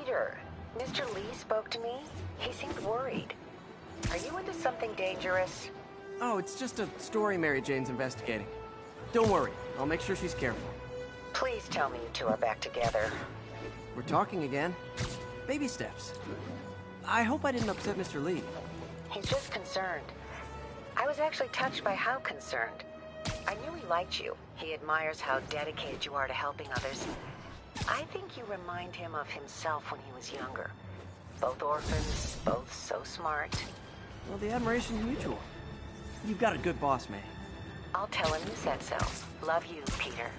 Peter, Mr. Lee spoke to me. He seemed worried. Are you into something dangerous? Oh, it's just a story Mary Jane's investigating. Don't worry, I'll make sure she's careful. Please tell me you two are back together. We're talking again. Baby steps. I hope I didn't upset Mr. Lee. He's just concerned. I was actually touched by how concerned. I knew he liked you. He admires how dedicated you are to helping others. I think you remind him of himself when he was younger. Both orphans, both so smart. Well, the admiration's mutual. You've got a good boss, man. I'll tell him you said so. Love you, Peter.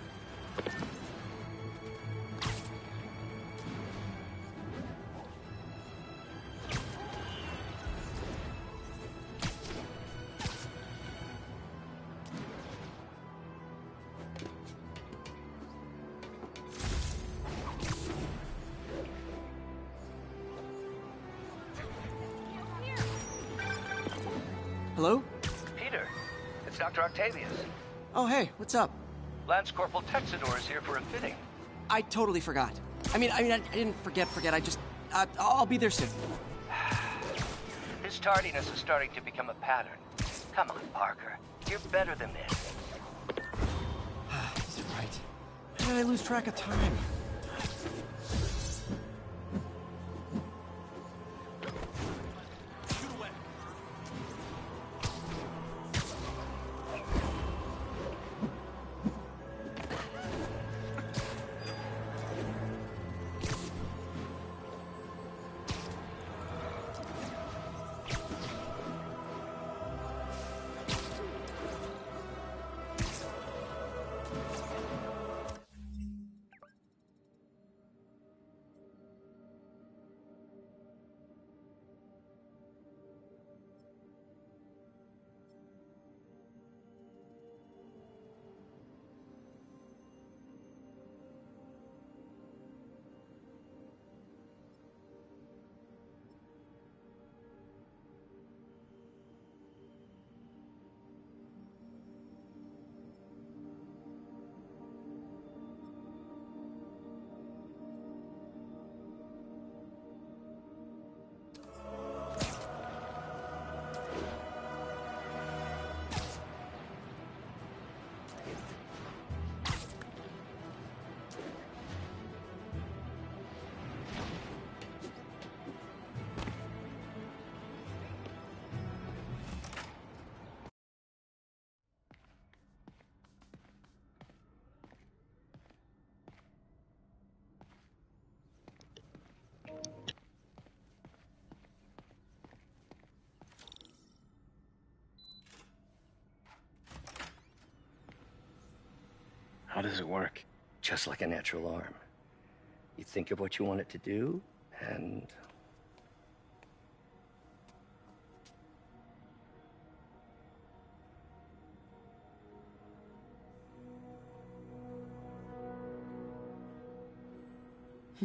Hello? Peter, it's Dr. Octavius. Oh, hey, what's up? Lance Corporal Texador is here for a fitting. I totally forgot. I didn't forget. I'll be there soon. His tardiness is starting to become a pattern. Come on, Parker. You're better than this. He's right. How did I lose track of time? How does it work? Just like a natural arm. You think of what you want it to do, and...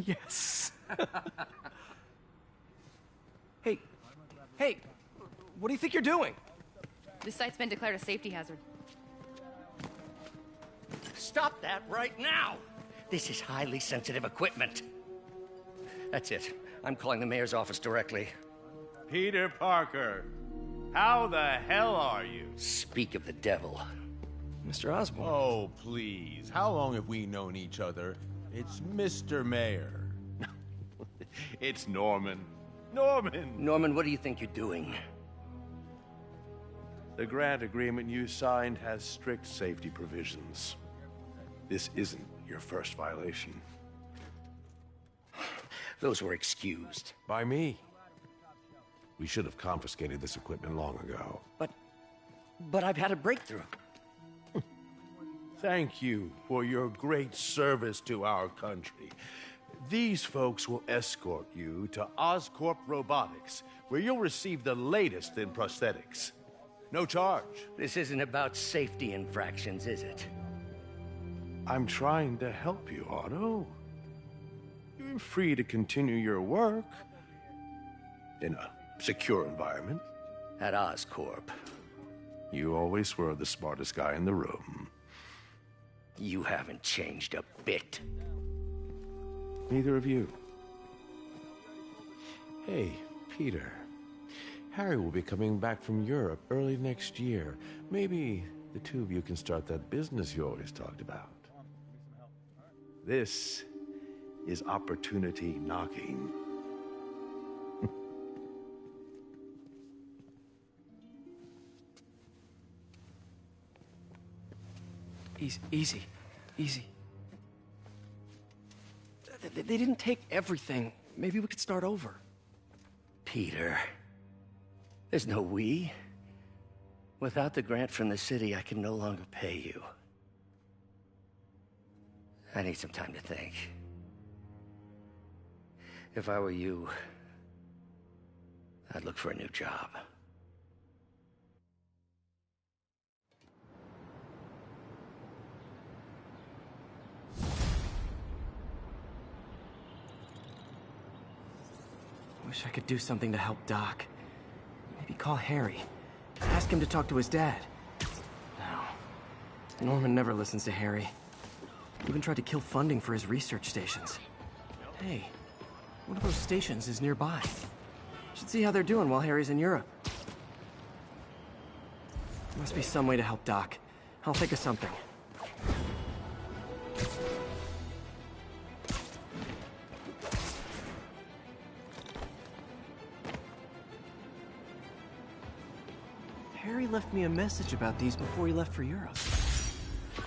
Yes. Hey, what do you think you're doing? This site's been declared a safety hazard. Stop that right now! This is highly sensitive equipment. That's it. I'm calling the mayor's office directly. Peter Parker, how the hell are you? Speak of the devil. Mr. Osborn. Oh, please. How long have we known each other? It's Mr. Mayor. It's Norman. Norman, what do you think you're doing? The grant agreement you signed has strict safety provisions. This isn't your first violation. Those were excused. By me. We should have confiscated this equipment long ago. But I've had a breakthrough. Thank you for your great service to our country. These folks will escort you to Oscorp Robotics, where you'll receive the latest in prosthetics. No charge. This isn't about safety infractions, is it? I'm trying to help you, Otto. You're free to continue your work in a secure environment. At Oscorp. You always were the smartest guy in the room. You haven't changed a bit. Neither of you. Hey, Peter. Harry will be coming back from Europe early next year. Maybe the two of you can start that business you always talked about. This is opportunity knocking. Easy. They didn't take everything. Maybe we could start over. Peter, there's no we. Without the grant from the city, I can no longer pay you. I need some time to think. If I were you, I'd look for a new job. Wish I could do something to help Doc. Maybe call Harry. Ask him to talk to his dad. No. Norman never listens to Harry. Even tried to kill funding for his research stations. Hey, one of those stations is nearby. Should see how they're doing while Harry's in Europe. Must be some way to help Doc. I'll think of something. Harry left me a message about these before he left for Europe.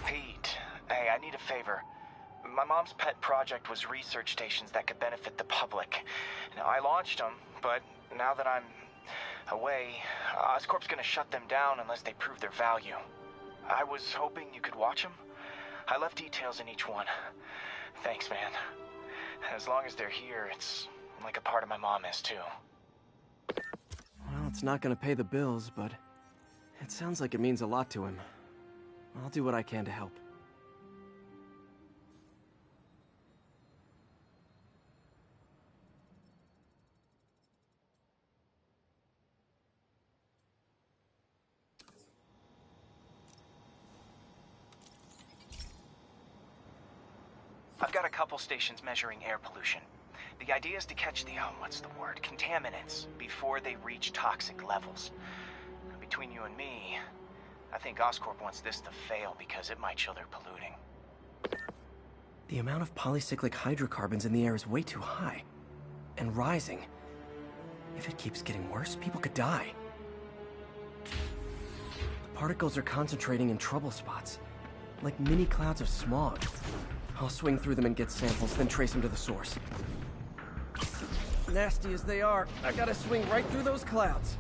Pete, hey, I need a favor. My mom's pet project was research stations that could benefit the public. Now, I launched them, but now that I'm away, Oscorp's gonna shut them down unless they prove their value. I was hoping you could watch them. I left details in each one. Thanks, man. As long as they're here, it's like a part of my mom is, too. Well, it's not gonna pay the bills, but it sounds like it means a lot to him. I'll do what I can to help. I've got a couple stations measuring air pollution. The idea is to catch the, contaminants before they reach toxic levels. Between you and me, I think Oscorp wants this to fail because it might show they're polluting. The amount of polycyclic hydrocarbons in the air is way too high. And rising. If it keeps getting worse, people could die. The particles are concentrating in trouble spots, like mini clouds of smog. I'll swing through them and get samples, then trace them to the source. Nasty as they are, I gotta swing right through those clouds.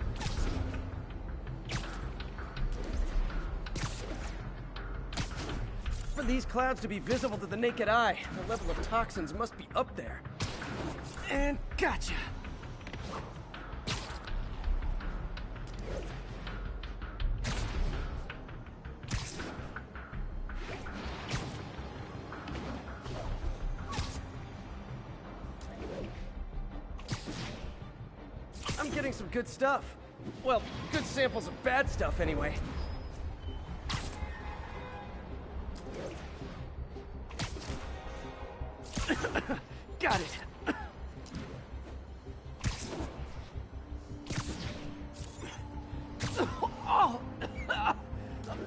For these clouds to be visible to the naked eye, the level of toxins must be up there. And gotcha! I'm getting some good stuff. Well, good samples of bad stuff anyway. Got it. Oh!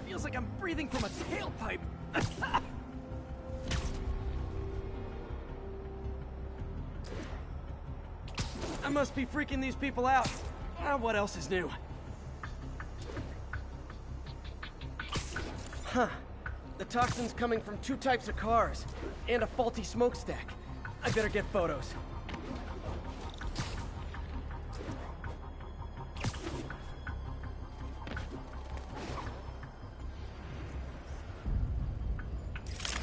Feels like I'm breathing from a tailpipe. I must be freaking these people out. What else is new? Huh. The toxin's coming from two types of cars, and a faulty smokestack. I better get photos.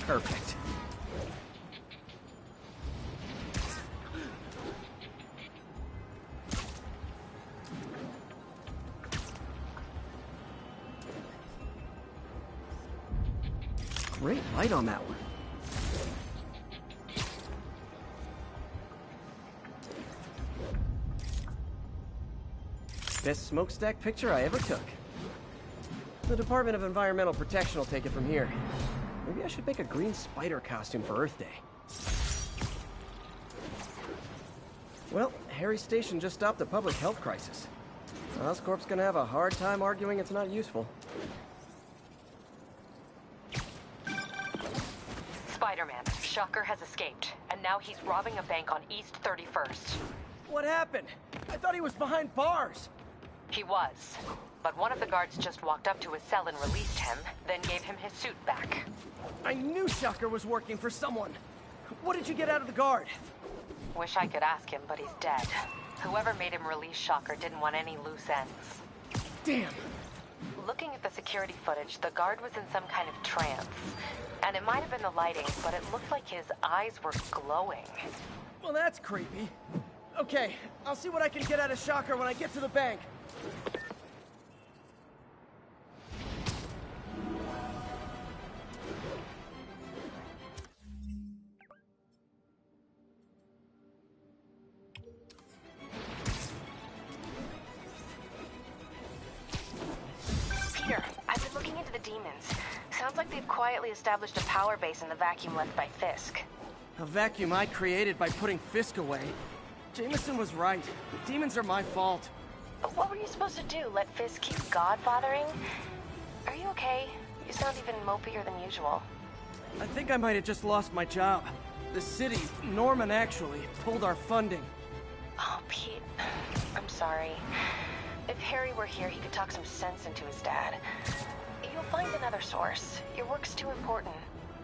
Perfect. Great light on that one. Best smokestack picture I ever took. The Department of Environmental Protection will take it from here. Maybe I should make a green spider costume for Earth Day. Well, Harry's station just stopped a public health crisis. Oscorp's gonna have a hard time arguing it's not useful. Spider-Man, Shocker has escaped, and now he's robbing a bank on East 31st. What happened? I thought he was behind bars. He was, but one of the guards just walked up to his cell and released him, then gave him his suit back. I knew Shocker was working for someone. What did you get out of the guard? Wish I could ask him, but he's dead. Whoever made him release Shocker didn't want any loose ends. Damn. Looking at the security footage, the guard was in some kind of trance. And it might have been the lighting, but it looked like his eyes were glowing. Well, that's creepy. Okay, I'll see what I can get out of Shocker when I get to the bank. Peter, I've been looking into the demons. Sounds like they've quietly established a power base in the vacuum left by Fisk. A vacuum I created by putting Fisk away. Jameson was right. Demons are my fault. But what were you supposed to do? Let Fisk keep godfathering? Are you okay? You sound even mopier than usual. I think I might have just lost my job. The city, Norman actually, pulled our funding. Oh, Pete. I'm sorry. If Harry were here, he could talk some sense into his dad. You'll find another source. Your work's too important.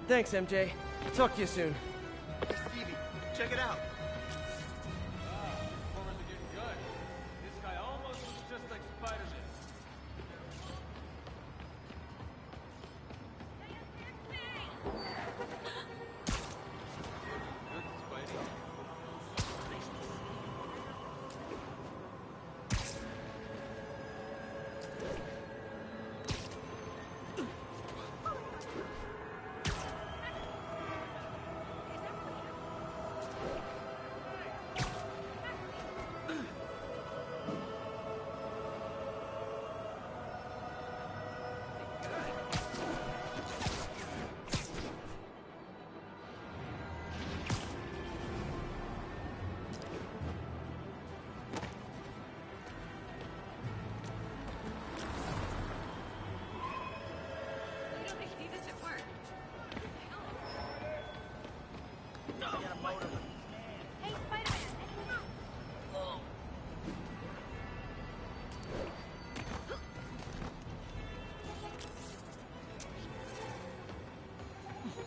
Thanks, MJ. Talk to you soon. Hey, Stevie, check it out. Performers are getting good. This guy almost looks just like Spider-Man. Good, Spidey.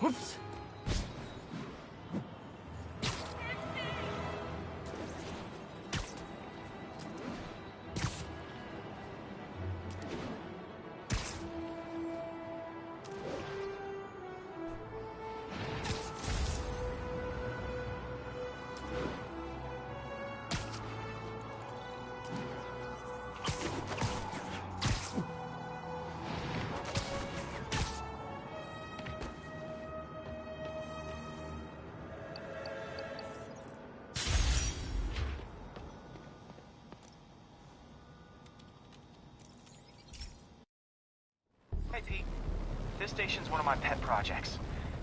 Whoops. Hey, Pete. This station's one of my pet projects.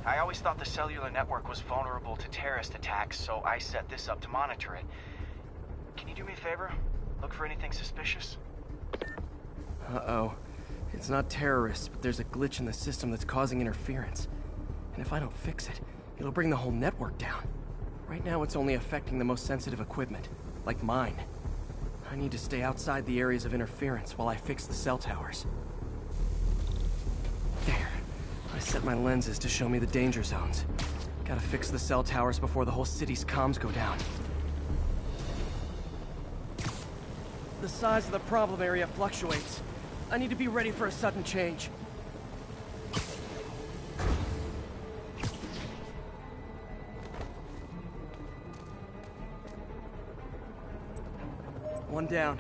I always thought the cellular network was vulnerable to terrorist attacks, so I set this up to monitor it. Can you do me a favor? Look for anything suspicious? Uh-oh. It's not terrorists, but there's a glitch in the system that's causing interference. And if I don't fix it, it'll bring the whole network down. Right now, it's only affecting the most sensitive equipment, like mine. I need to stay outside the areas of interference while I fix the cell towers. There. I set my lenses to show me the danger zones. Gotta fix the cell towers before the whole city's comms go down. The size of the problem area fluctuates. I need to be ready for a sudden change. One down,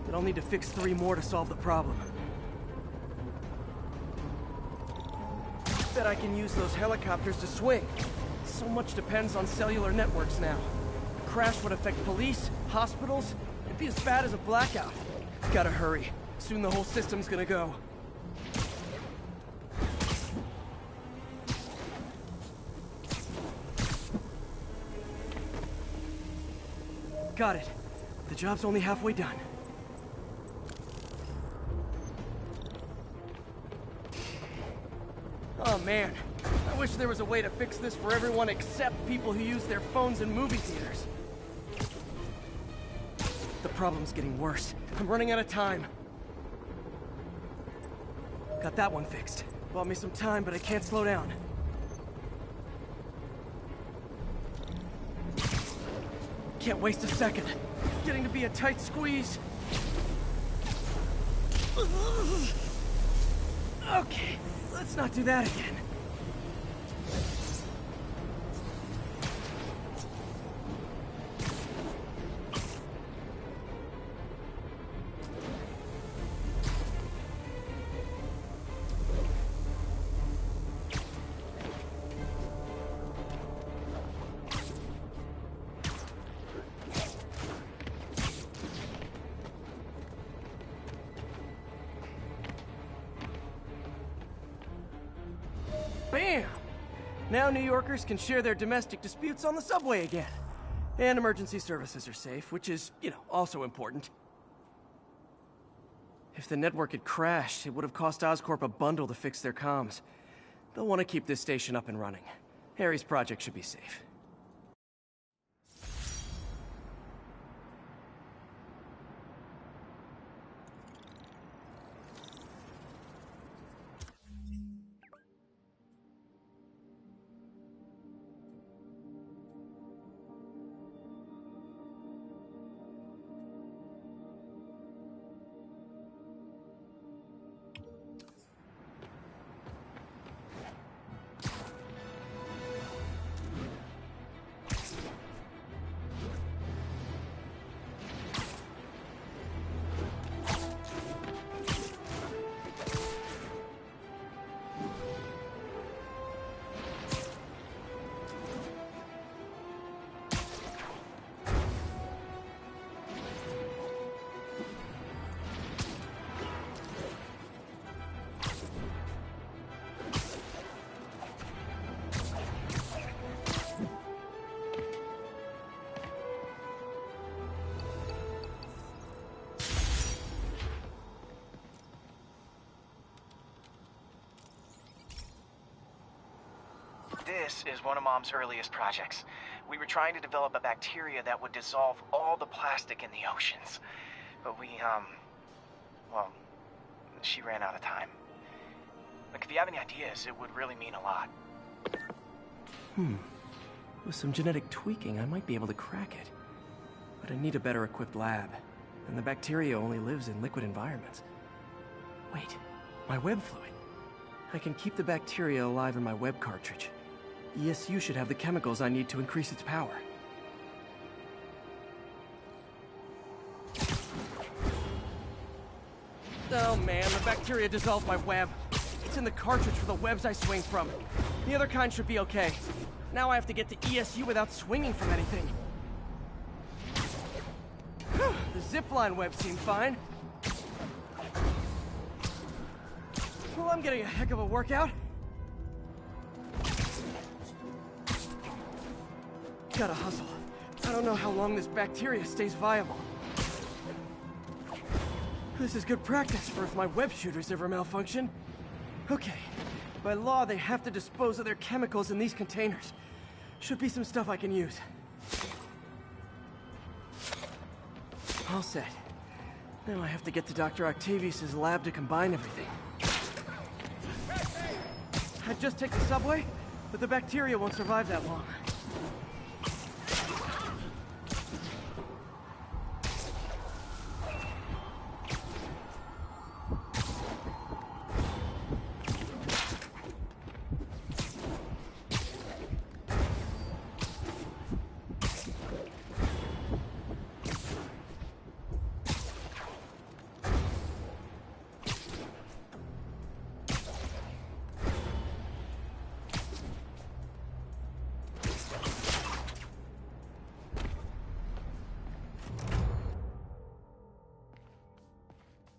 but I'll need to fix 3 more to solve the problem. Bet I can use those helicopters to swing. So much depends on cellular networks now. A crash would affect police, hospitals. It'd be as bad as a blackout. Gotta hurry. Soon the whole system's gonna go. Got it. The job's only halfway done. Oh man, I wish there was a way to fix this for everyone except people who use their phones in movie theaters. The problem's getting worse. I'm running out of time. Got that one fixed. Bought me some time, but I can't slow down. Can't waste a second. Getting to be a tight squeeze. Okay, let's not do that again. Bam! Now New Yorkers can share their domestic disputes on the subway again. And emergency services are safe, which is, also important. If the network had crashed, it would have cost Oscorp a bundle to fix their comms. They'll want to keep this station up and running. Harry's project should be safe. This is one of Mom's earliest projects. We were trying to develop a bacteria that would dissolve all the plastic in the oceans. But well, she ran out of time. Like, if you have any ideas, it would really mean a lot. With some genetic tweaking, I might be able to crack it. But I need a better equipped lab. And the bacteria only lives in liquid environments. Wait, my web fluid. I can keep the bacteria alive in my web cartridge. ESU should have the chemicals I need to increase its power. Oh man, the bacteria dissolved my web. It's in the cartridge for the webs I swing from. The other kind should be okay. Now I have to get to ESU without swinging from anything. The zipline web seemed fine. Well, I'm getting a heck of a workout. Gotta hustle. I don't know how long this bacteria stays viable. This is good practice for if my web shooters ever malfunction. Okay. By law, they have to dispose of their chemicals in these containers. Should be some stuff I can use. All set. Now I have to get to Dr. Octavius's lab to combine everything. I'd just take the subway, but the bacteria won't survive that long.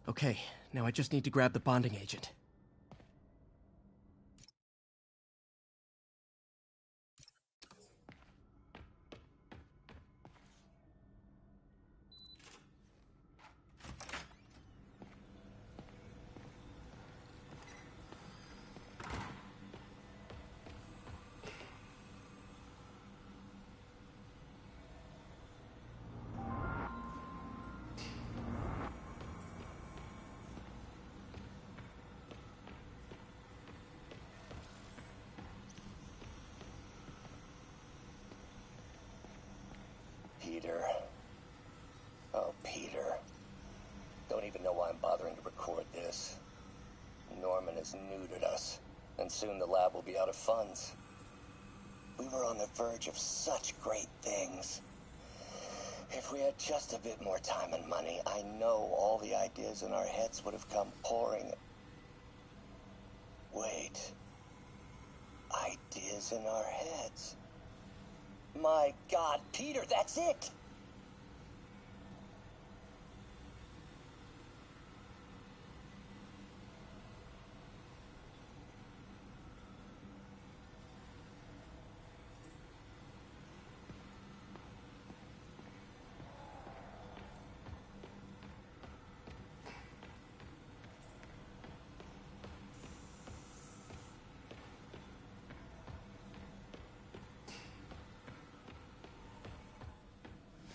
Okay, now I just need to grab the bonding agent. Peter. Oh, Peter. Don't even know why I'm bothering to record this. Norman has neutered us, and soon the lab will be out of funds. We were on the verge of such great things. If we had just a bit more time and money, I know all the ideas in our heads would have come pouring. Wait. Ideas in our heads. My God, Peter, that's it!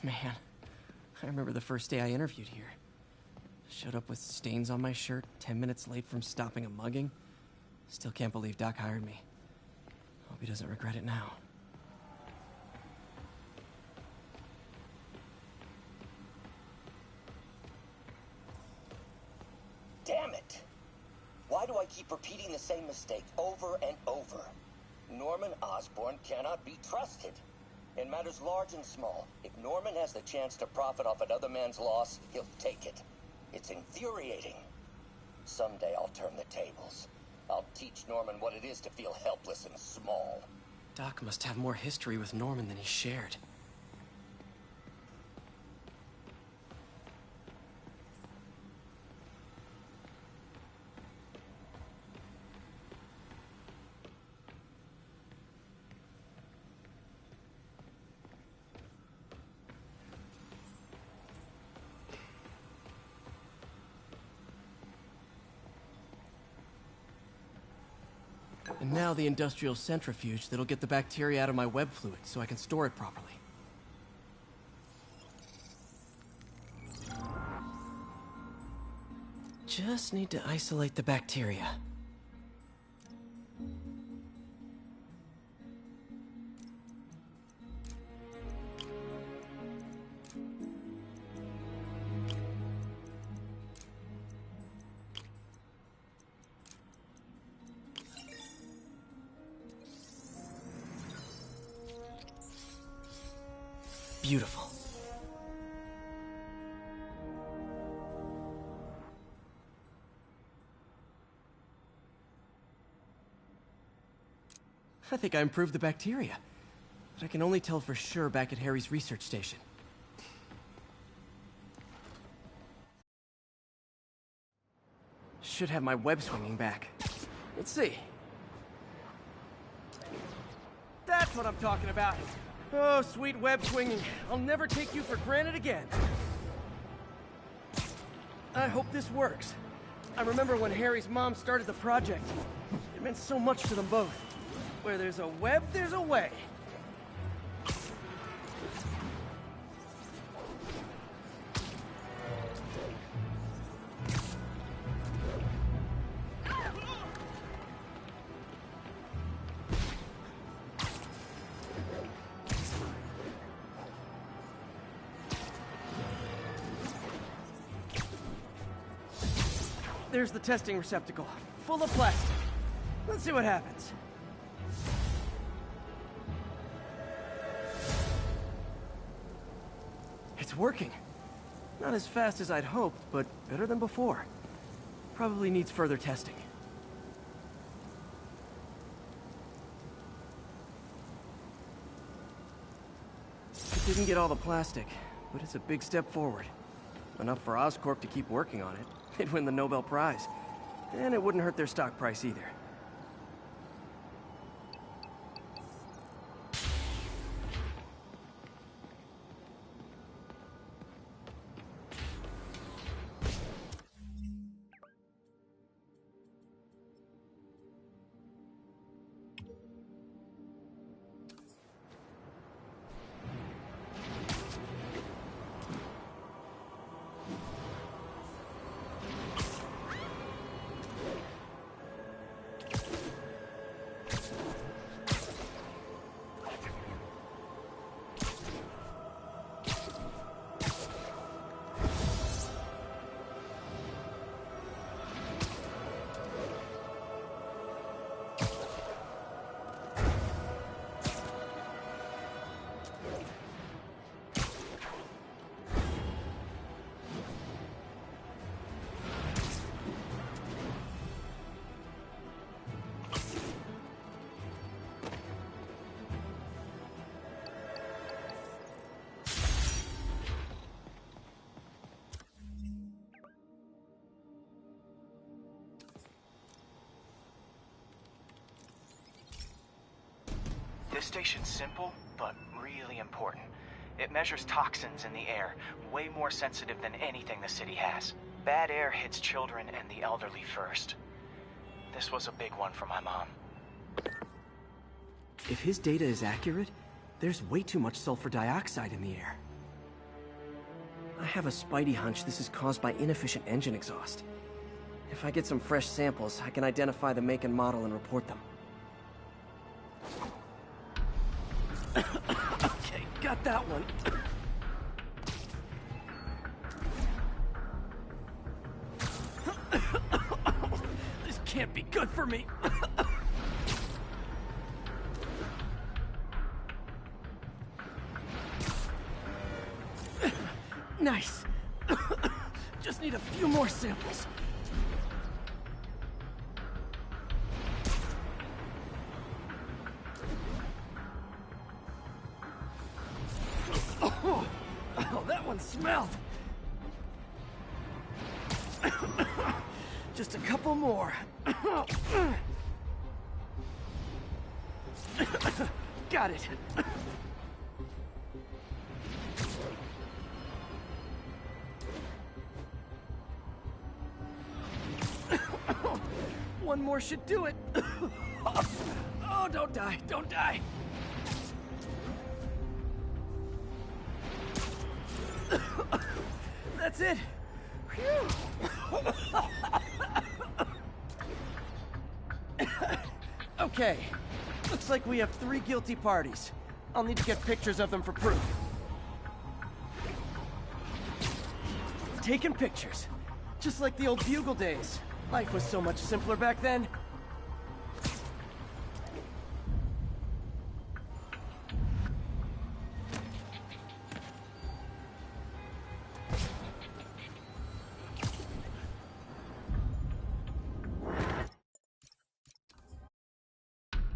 Man, I remember the first day I interviewed here. Showed up with stains on my shirt, 10 minutes late from stopping a mugging. Still can't believe Doc hired me. Hope he doesn't regret it now. Damn it! Why do I keep repeating the same mistake over and over? Norman Osborn cannot be trusted. In matters large and small, if Norman has the chance to profit off another man's loss, he'll take it. It's infuriating. Someday I'll turn the tables. I'll teach Norman what it is to feel helpless and small. Doc must have more history with Norman than he shared. And now the industrial centrifuge that'll get the bacteria out of my web fluid so I can store it properly. Just need to isolate the bacteria. Beautiful. I think I improved the bacteria, but I can only tell for sure back at Harry's research station. Should have my web swinging back. Let's see. That's what I'm talking about. Oh, sweet web swinging. I'll never take you for granted again. I hope this works. I remember when Harry's mom started the project. It meant so much to them both. Where there's a web, there's a way. There's the testing receptacle, full of plastic. Let's see what happens. It's working. Not as fast as I'd hoped, but better than before. Probably needs further testing. It didn't get all the plastic, but it's a big step forward. Enough for Oscorp to keep working on it. They'd win the Nobel Prize. And it wouldn't hurt their stock price either. This station's simple, but really important. It measures toxins in the air, way more sensitive than anything the city has. Bad air hits children and the elderly first. This was a big one for my mom. If his data is accurate, there's way too much sulfur dioxide in the air. I have a spidey hunch this is caused by inefficient engine exhaust. If I get some fresh samples, I can identify the make and model and report them. Okay, got that one. This can't be good for me. Nice. Just need a few more samples. Oh, that one smelled. Just a couple more. Got it. One more should do it. Oh, don't die, don't die. That's it. Phew. Okay, looks like we have 3 guilty parties. I'll need to get pictures of them for proof. Taking pictures. Just like the old Bugle days. Life was so much simpler back then.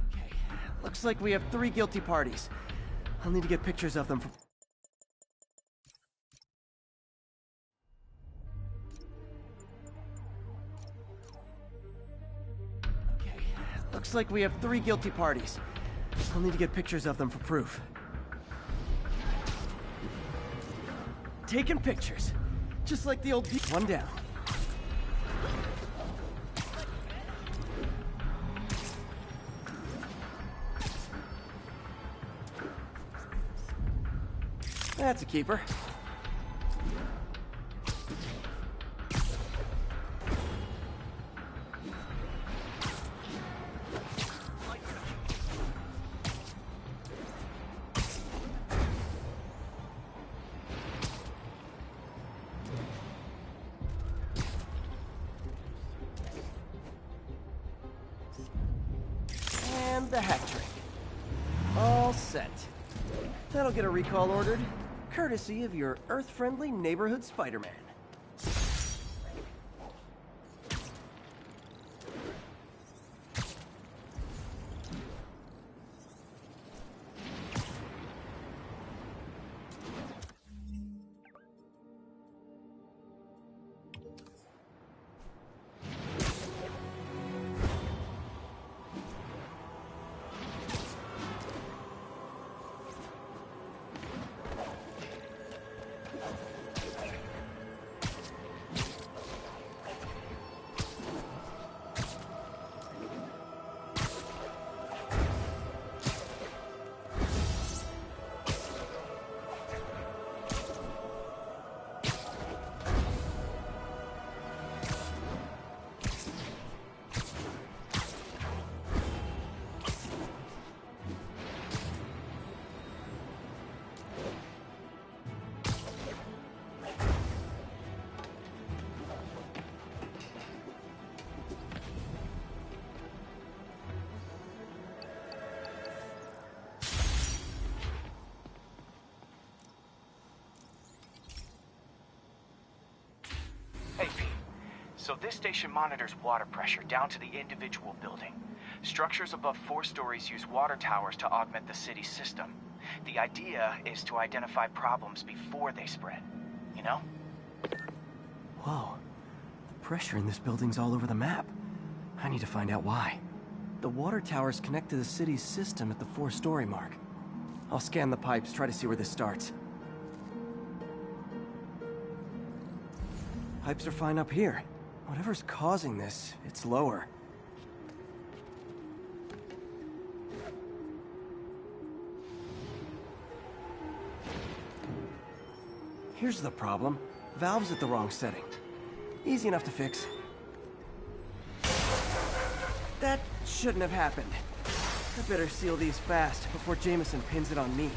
Okay, looks like we have 3 guilty parties. I'll need to get pictures of them for... Looks like we have 3 guilty parties. I'll need to get pictures of them for proof. Taking pictures. Just like the old... One down. That's a keeper. And the hat trick. All set. That'll get a recall ordered, courtesy of your Earth-friendly neighborhood Spider-Man. Hey, Pete. So this station monitors water pressure down to the individual building. Structures above 4 stories use water towers to augment the city's system. The idea is to identify problems before they spread, you know? Whoa. The pressure in this building's all over the map. I need to find out why. The water towers connect to the city's system at the 4-story mark. I'll scan the pipes, try to see where this starts. Pipes are fine up here. Whatever's causing this, it's lower. Here's the problem. Valve's at the wrong setting. Easy enough to fix. That shouldn't have happened. I better seal these fast before Jameson pins it on me.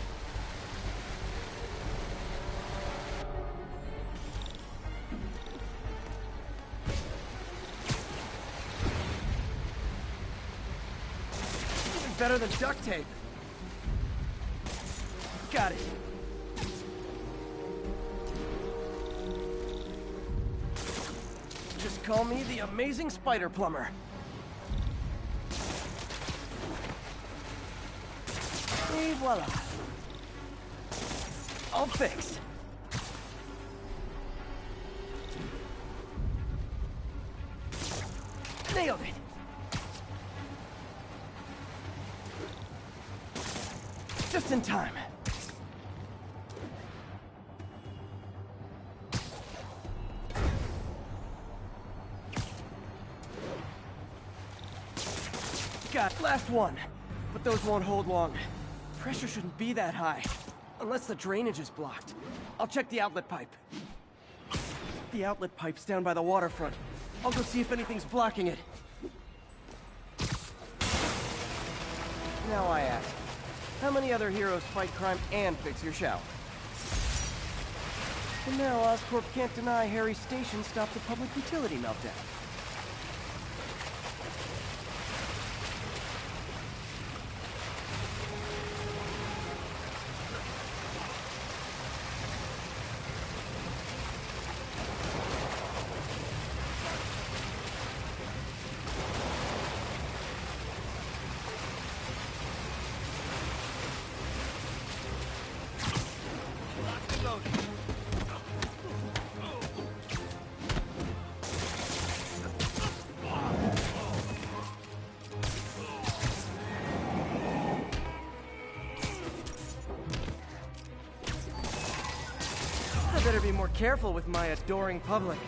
Even better than duct tape. Got it. Just call me the amazing spider plumber. Et voila. All fixed. Nailed it. Just in time. Got last one, but those won't hold long. Pressure shouldn't be that high, unless the drainage is blocked. I'll check the outlet pipe. The outlet pipe's down by the waterfront. I'll go see if anything's blocking it. Now I ask, how many other heroes fight crime and fix your shower? And now Oscorp can't deny Harry's station stopped the public utility meltdown. I better be more careful with my adoring public.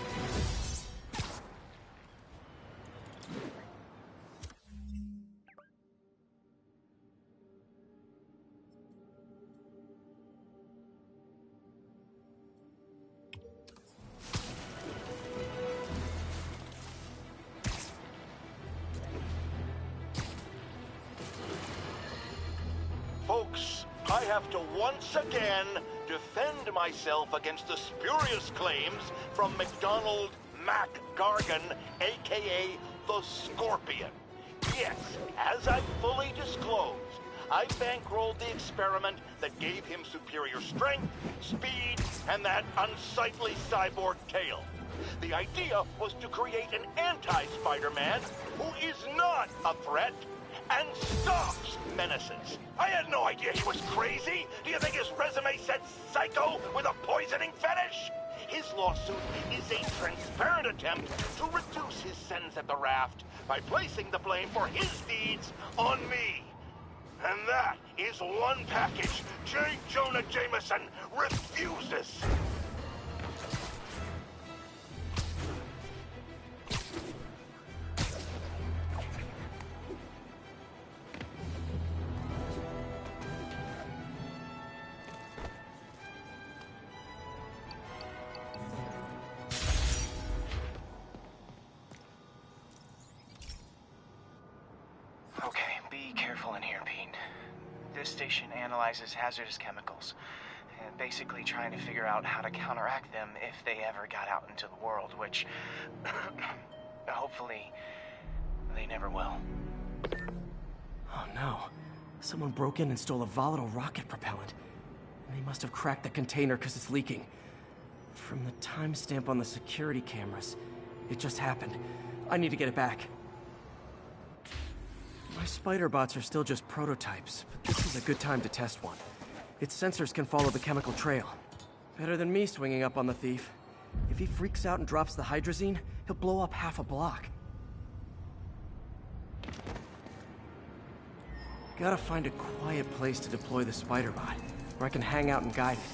Folks, I have to once again defend myself against the spurious claims from McDonald Mac Gargan, aka the Scorpion. Yes, as I fully disclosed, I bankrolled the experiment that gave him superior strength, speed, and that unsightly cyborg tail. The idea was to create an anti-Spider-Man who is not a threat and stops menaces. I had no idea he was crazy. Do you think his resume said psycho with a poisoning fetish? His lawsuit is a transparent attempt to reduce his sentence at the raft by placing the blame for his deeds on me. And that is one package J. Jonah Jameson refuses. Okay, be careful in here, Pete. This station analyzes hazardous chemicals, basically trying to figure out how to counteract them if they ever got out into the world, which hopefully they never will. Oh no. Someone broke in and stole a volatile rocket propellant. And they must have cracked the container because it's leaking. From the timestamp on the security cameras, it just happened. I need to get it back. My spider bots are still just prototypes, but this is a good time to test one. Its sensors can follow the chemical trail. Better than me swinging up on the thief. If he freaks out and drops the hydrazine, he'll blow up half a block. Gotta find a quiet place to deploy the spider bot, where I can hang out and guide it.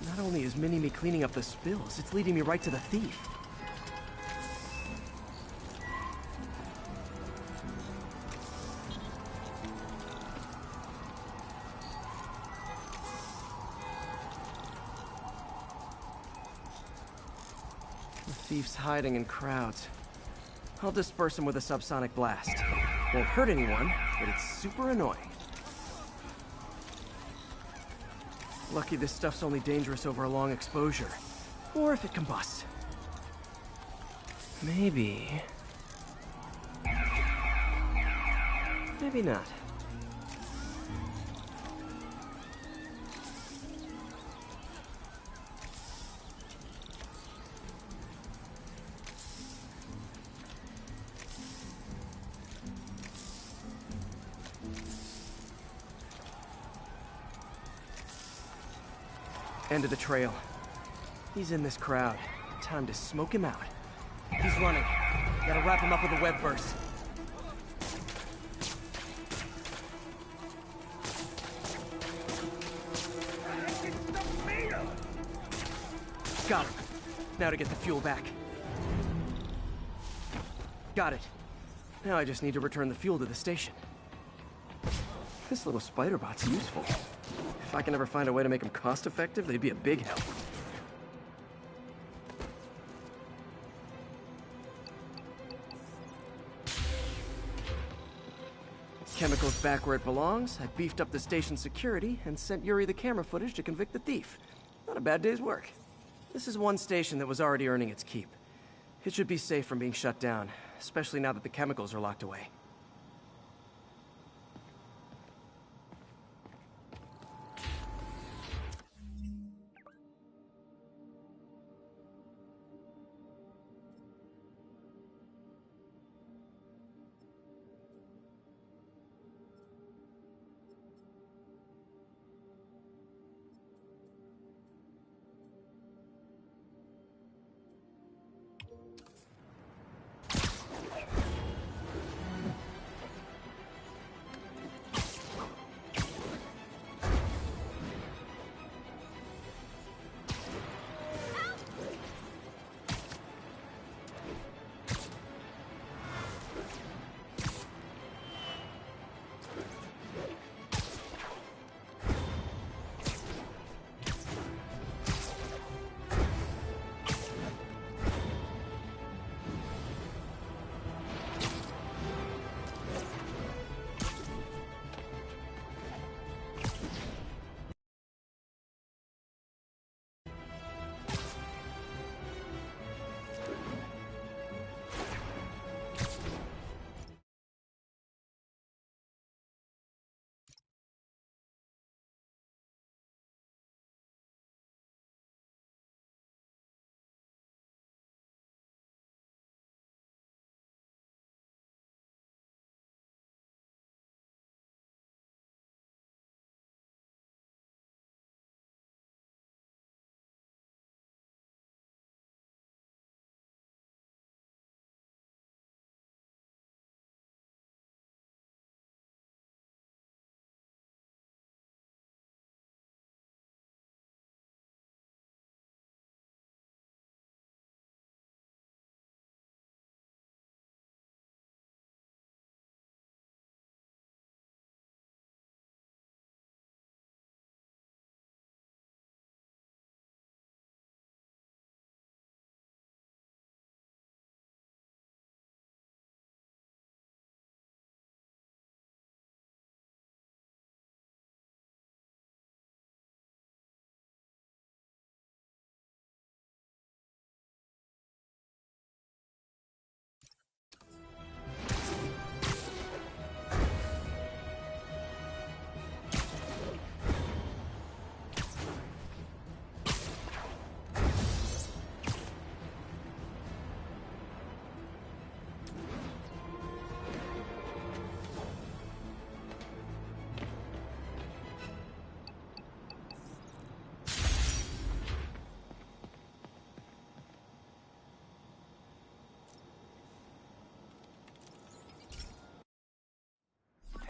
Not only is Mini-Me cleaning up the spills, it's leading me right to the thief. The thief's hiding in crowds. I'll disperse him with a subsonic blast. Won't hurt anyone, but it's super annoying. Lucky this stuff's only dangerous over a long exposure. Or if it combusts. Maybe... maybe not. End of the trail. He's in this crowd. Time to smoke him out. He's running. Gotta wrap him up with a web burst. Got him. Now to get the fuel back. Got it. Now I just need to return the fuel to the station. This little spider bot's useful. If I can ever find a way to make them cost-effective, they'd be a big help. Chemicals back where it belongs. I beefed up the station's security and sent Yuri the camera footage to convict the thief. Not a bad day's work. This is one station that was already earning its keep. It should be safe from being shut down, especially now that the chemicals are locked away.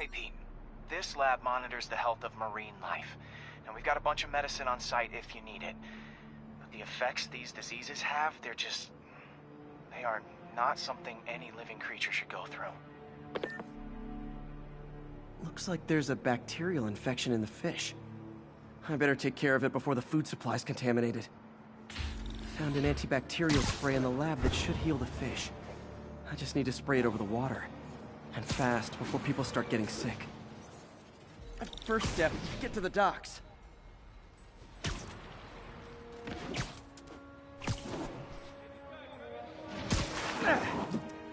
Okay, Pete. This lab monitors the health of marine life, and we've got a bunch of medicine on site if you need it. But the effects these diseases have, they are not something any living creature should go through. Looks like there's a bacterial infection in the fish. I better take care of it before the food supply's contaminated. Found an antibacterial spray in the lab that should heal the fish. I just need to spray it over the water. And fast, before people start getting sick. First step, get to the docks.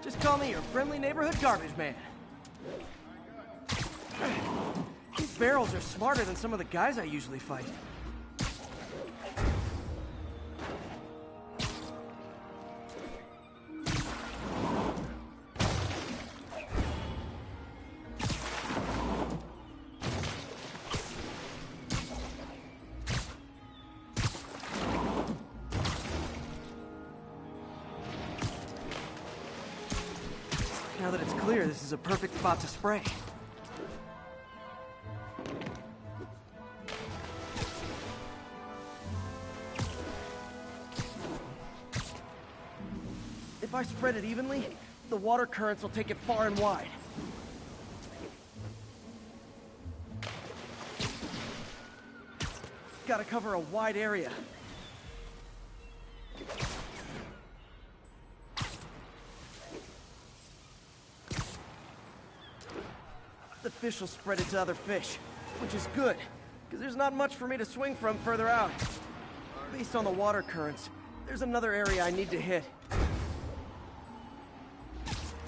Just call me your friendly neighborhood garbage man. These barrels are smarter than some of the guys I usually fight. Now that it's clear, this is a perfect spot to spray. If I spread it evenly, the water currents will take it far and wide. Gotta cover a wide area. The fish will spread it to other fish, which is good, because there's not much for me to swing from further out. Based on the water currents, there's another area I need to hit.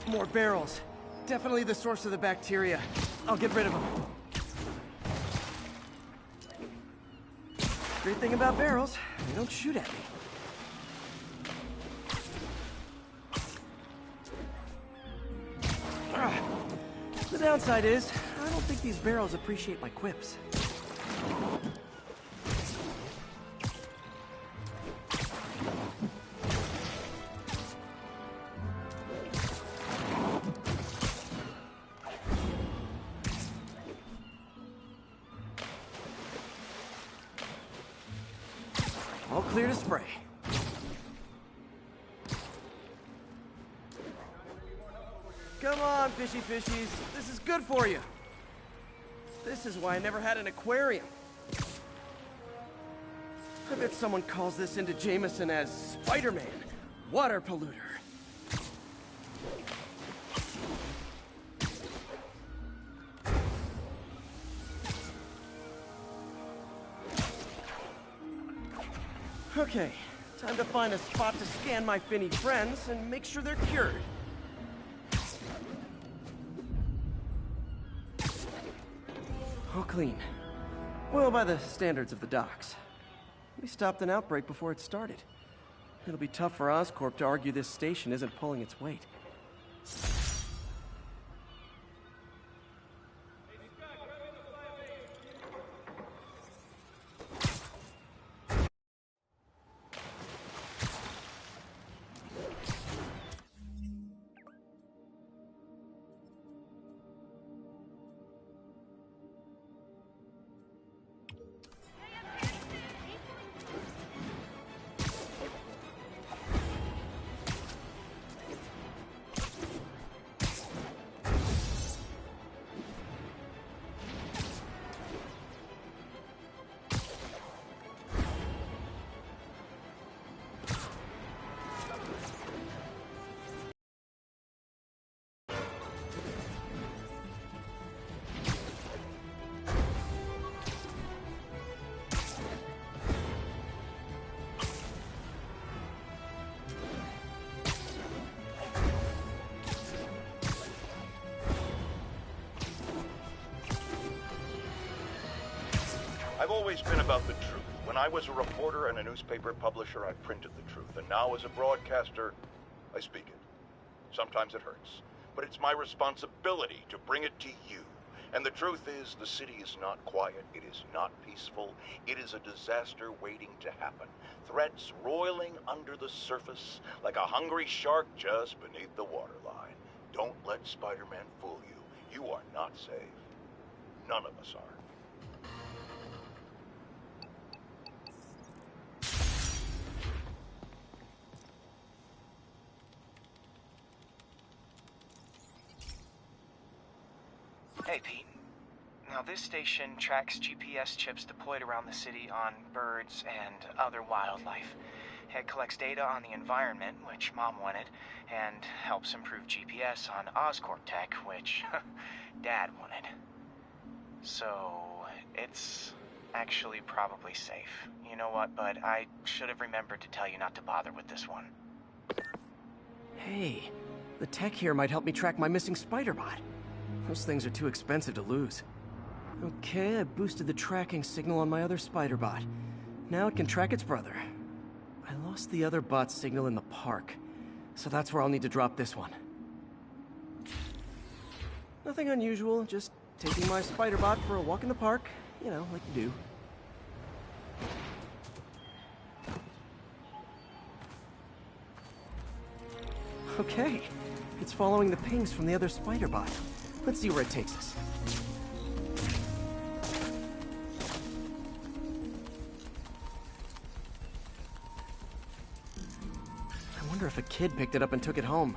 More barrels. Definitely the source of the bacteria. I'll get rid of them. Great thing about barrels, they don't shoot at me. The downside is, I don't think these barrels appreciate my quips. All clear to spray. Come on, fishy fishies. This is good for you. This is why I never had an aquarium. I bet someone calls this into Jameson as Spider-Man, water polluter. Okay, time to find a spot to scan my finny friends and make sure they're cured. All clean. Well, by the standards of the docks. We stopped an outbreak before it started. It'll be tough for Oscorp to argue this station isn't pulling its weight. I've always been about the truth. When I was a reporter and a newspaper publisher, I printed the truth. And now as a broadcaster, I speak it. Sometimes it hurts. But it's my responsibility to bring it to you. And the truth is, the city is not quiet. It is not peaceful. It is a disaster waiting to happen. Threats roiling under the surface like a hungry shark just beneath the waterline. Don't let Spider-Man fool you. You are not safe. None of us are. Hey, Pete. Now, this station tracks GPS chips deployed around the city on birds and other wildlife. It collects data on the environment, which Mom wanted, and helps improve GPS on Oscorp tech, which Dad wanted. So, it's actually probably safe. You know what, bud? I should have remembered to tell you not to bother with this one. Hey, the tech here might help me track my missing spider bot. Those things are too expensive to lose. Okay, I boosted the tracking signal on my other spider bot. Now it can track its brother. I lost the other bot's signal in the park, so that's where I'll need to drop this one. Nothing unusual, just taking my spider bot for a walk in the park, you know, like you do. Okay, it's following the pings from the other spider bot. Let's see where it takes us. I wonder if a kid picked it up and took it home.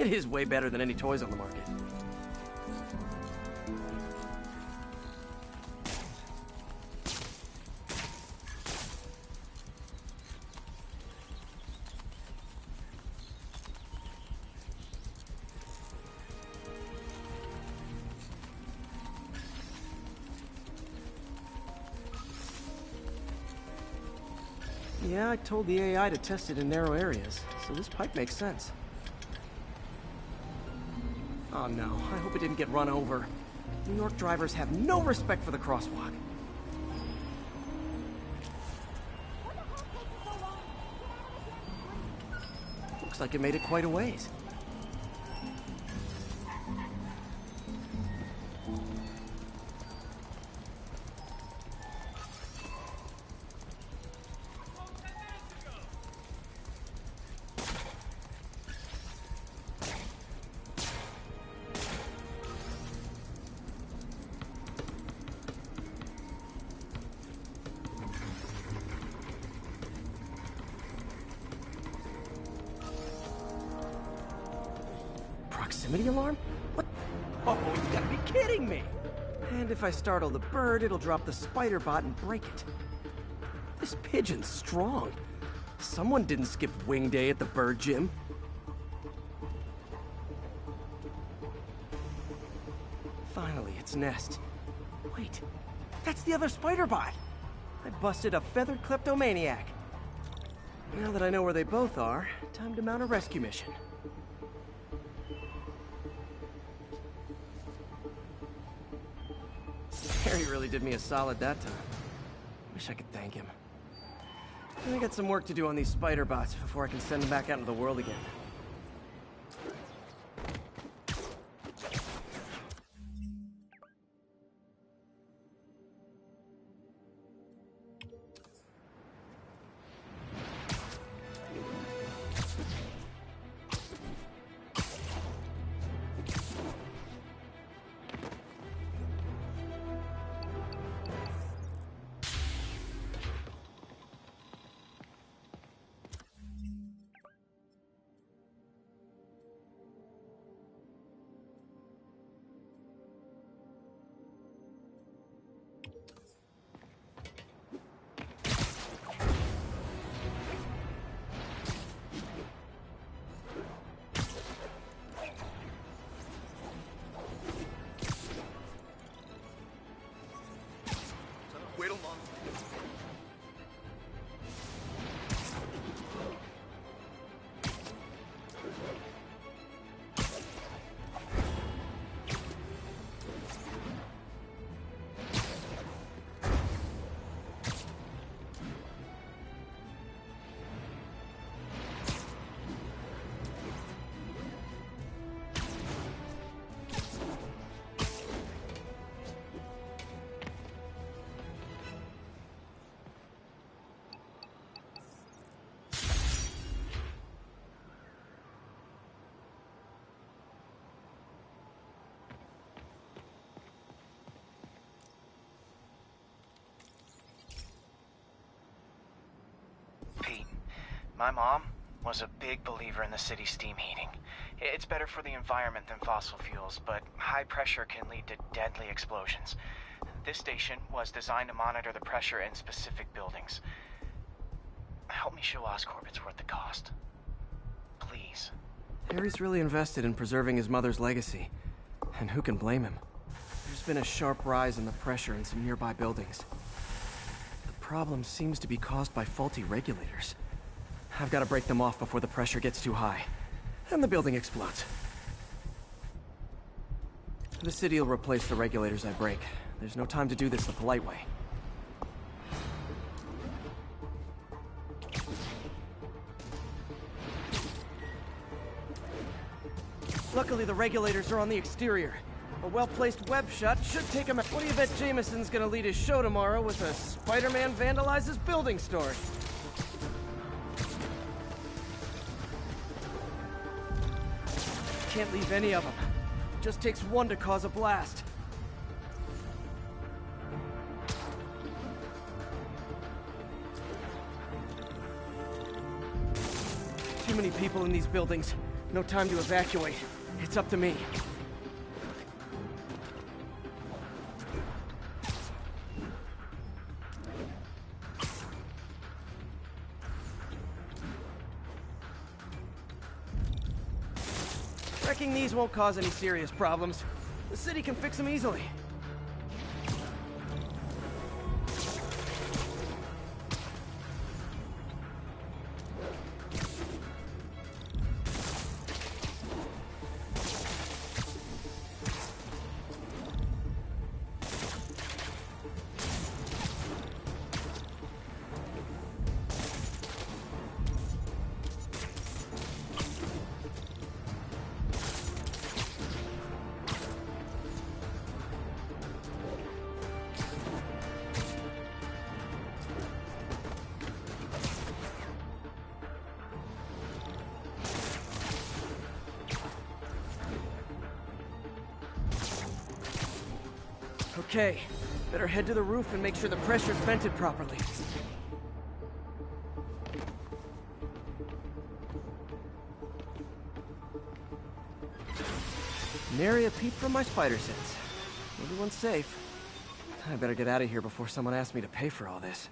It is way better than any toys on the market. Yeah, I told the AI to test it in narrow areas, so this pipe makes sense. Oh no, I hope it didn't get run over. New York drivers have no respect for the crosswalk. Looks like it made it quite a ways. Proximity alarm? What? Oh, you gotta be kidding me! And if I startle the bird, it'll drop the spider bot and break it. This pigeon's strong. Someone didn't skip wing day at the bird gym. Finally, its nest. Wait, that's the other spider bot! I busted a feathered kleptomaniac. Now that I know where they both are, time to mount a rescue mission. Harry really did me a solid that time. Wish I could thank him. I got some work to do on these spider bots before I can send them back out into the world again. My mom was a big believer in the city's steam heating. It's better for the environment than fossil fuels, but high pressure can lead to deadly explosions. This station was designed to monitor the pressure in specific buildings. Help me show Oscorp it's worth the cost. Please. Harry's really invested in preserving his mother's legacy. And who can blame him? There's been a sharp rise in the pressure in some nearby buildings. The problem seems to be caused by faulty regulators. I've got to break them off before the pressure gets too high. And the building explodes. The city will replace the regulators I break. There's no time to do this the polite way. Luckily, the regulators are on the exterior. A well-placed web shot should take him out. What do you bet Jameson's gonna lead his show tomorrow with a Spider-Man vandalizes building story? Can't leave any of them. Just takes one to cause a blast. Too many people in these buildings. No time to evacuate. It's up to me. Wrecking these won't cause any serious problems. The city can fix them easily. Okay, better head to the roof and make sure the pressure's vented properly. Nary a peep from my spider sense. Everyone's safe. I better get out of here before someone asks me to pay for all this.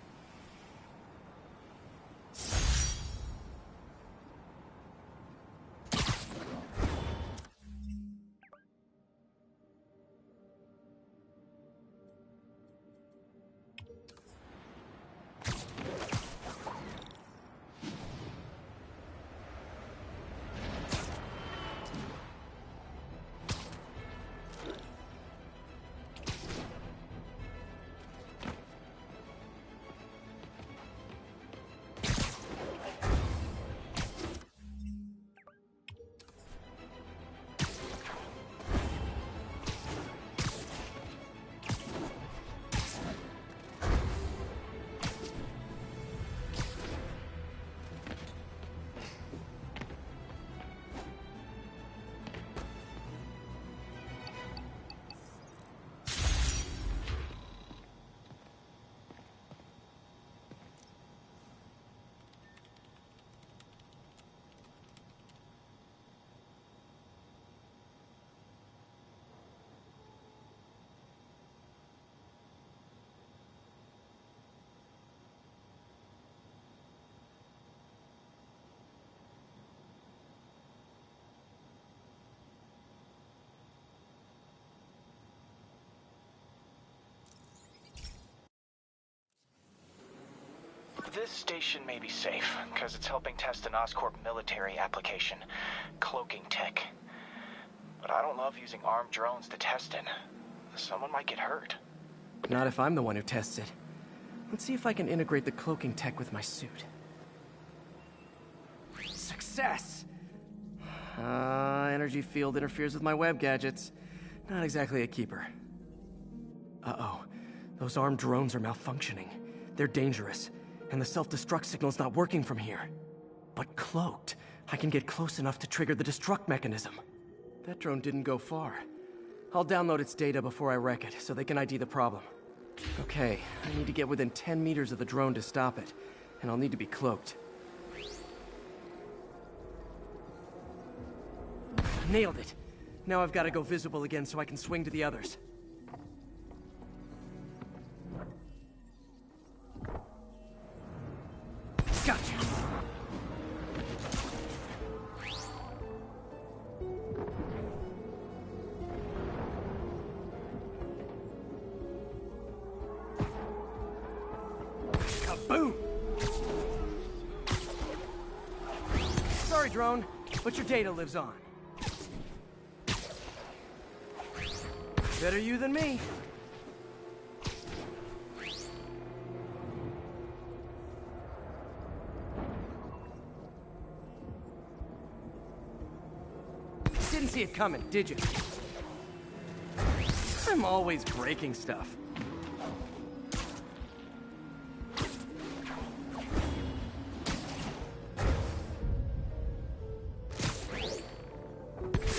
This station may be safe, because it's helping test an Oscorp military application, cloaking tech. But I don't love using armed drones to test it. Someone might get hurt. Not if I'm the one who tests it. Let's see if I can integrate the cloaking tech with my suit. Success! Energy field interferes with my web gadgets. Not exactly a keeper. Uh-oh. Those armed drones are malfunctioning. They're dangerous. And the self-destruct signal's not working from here. But cloaked, I can get close enough to trigger the destruct mechanism. That drone didn't go far. I'll download its data before I wreck it, so they can ID the problem. Okay, I need to get within 10 meters of the drone to stop it, and I'll need to be cloaked. Nailed it. Now I've got to go visible again so I can swing to the others. Gotcha. Kaboom! Sorry, drone, but your data lives on. Better you than me. Didn't see it coming, did you? I'm always breaking stuff.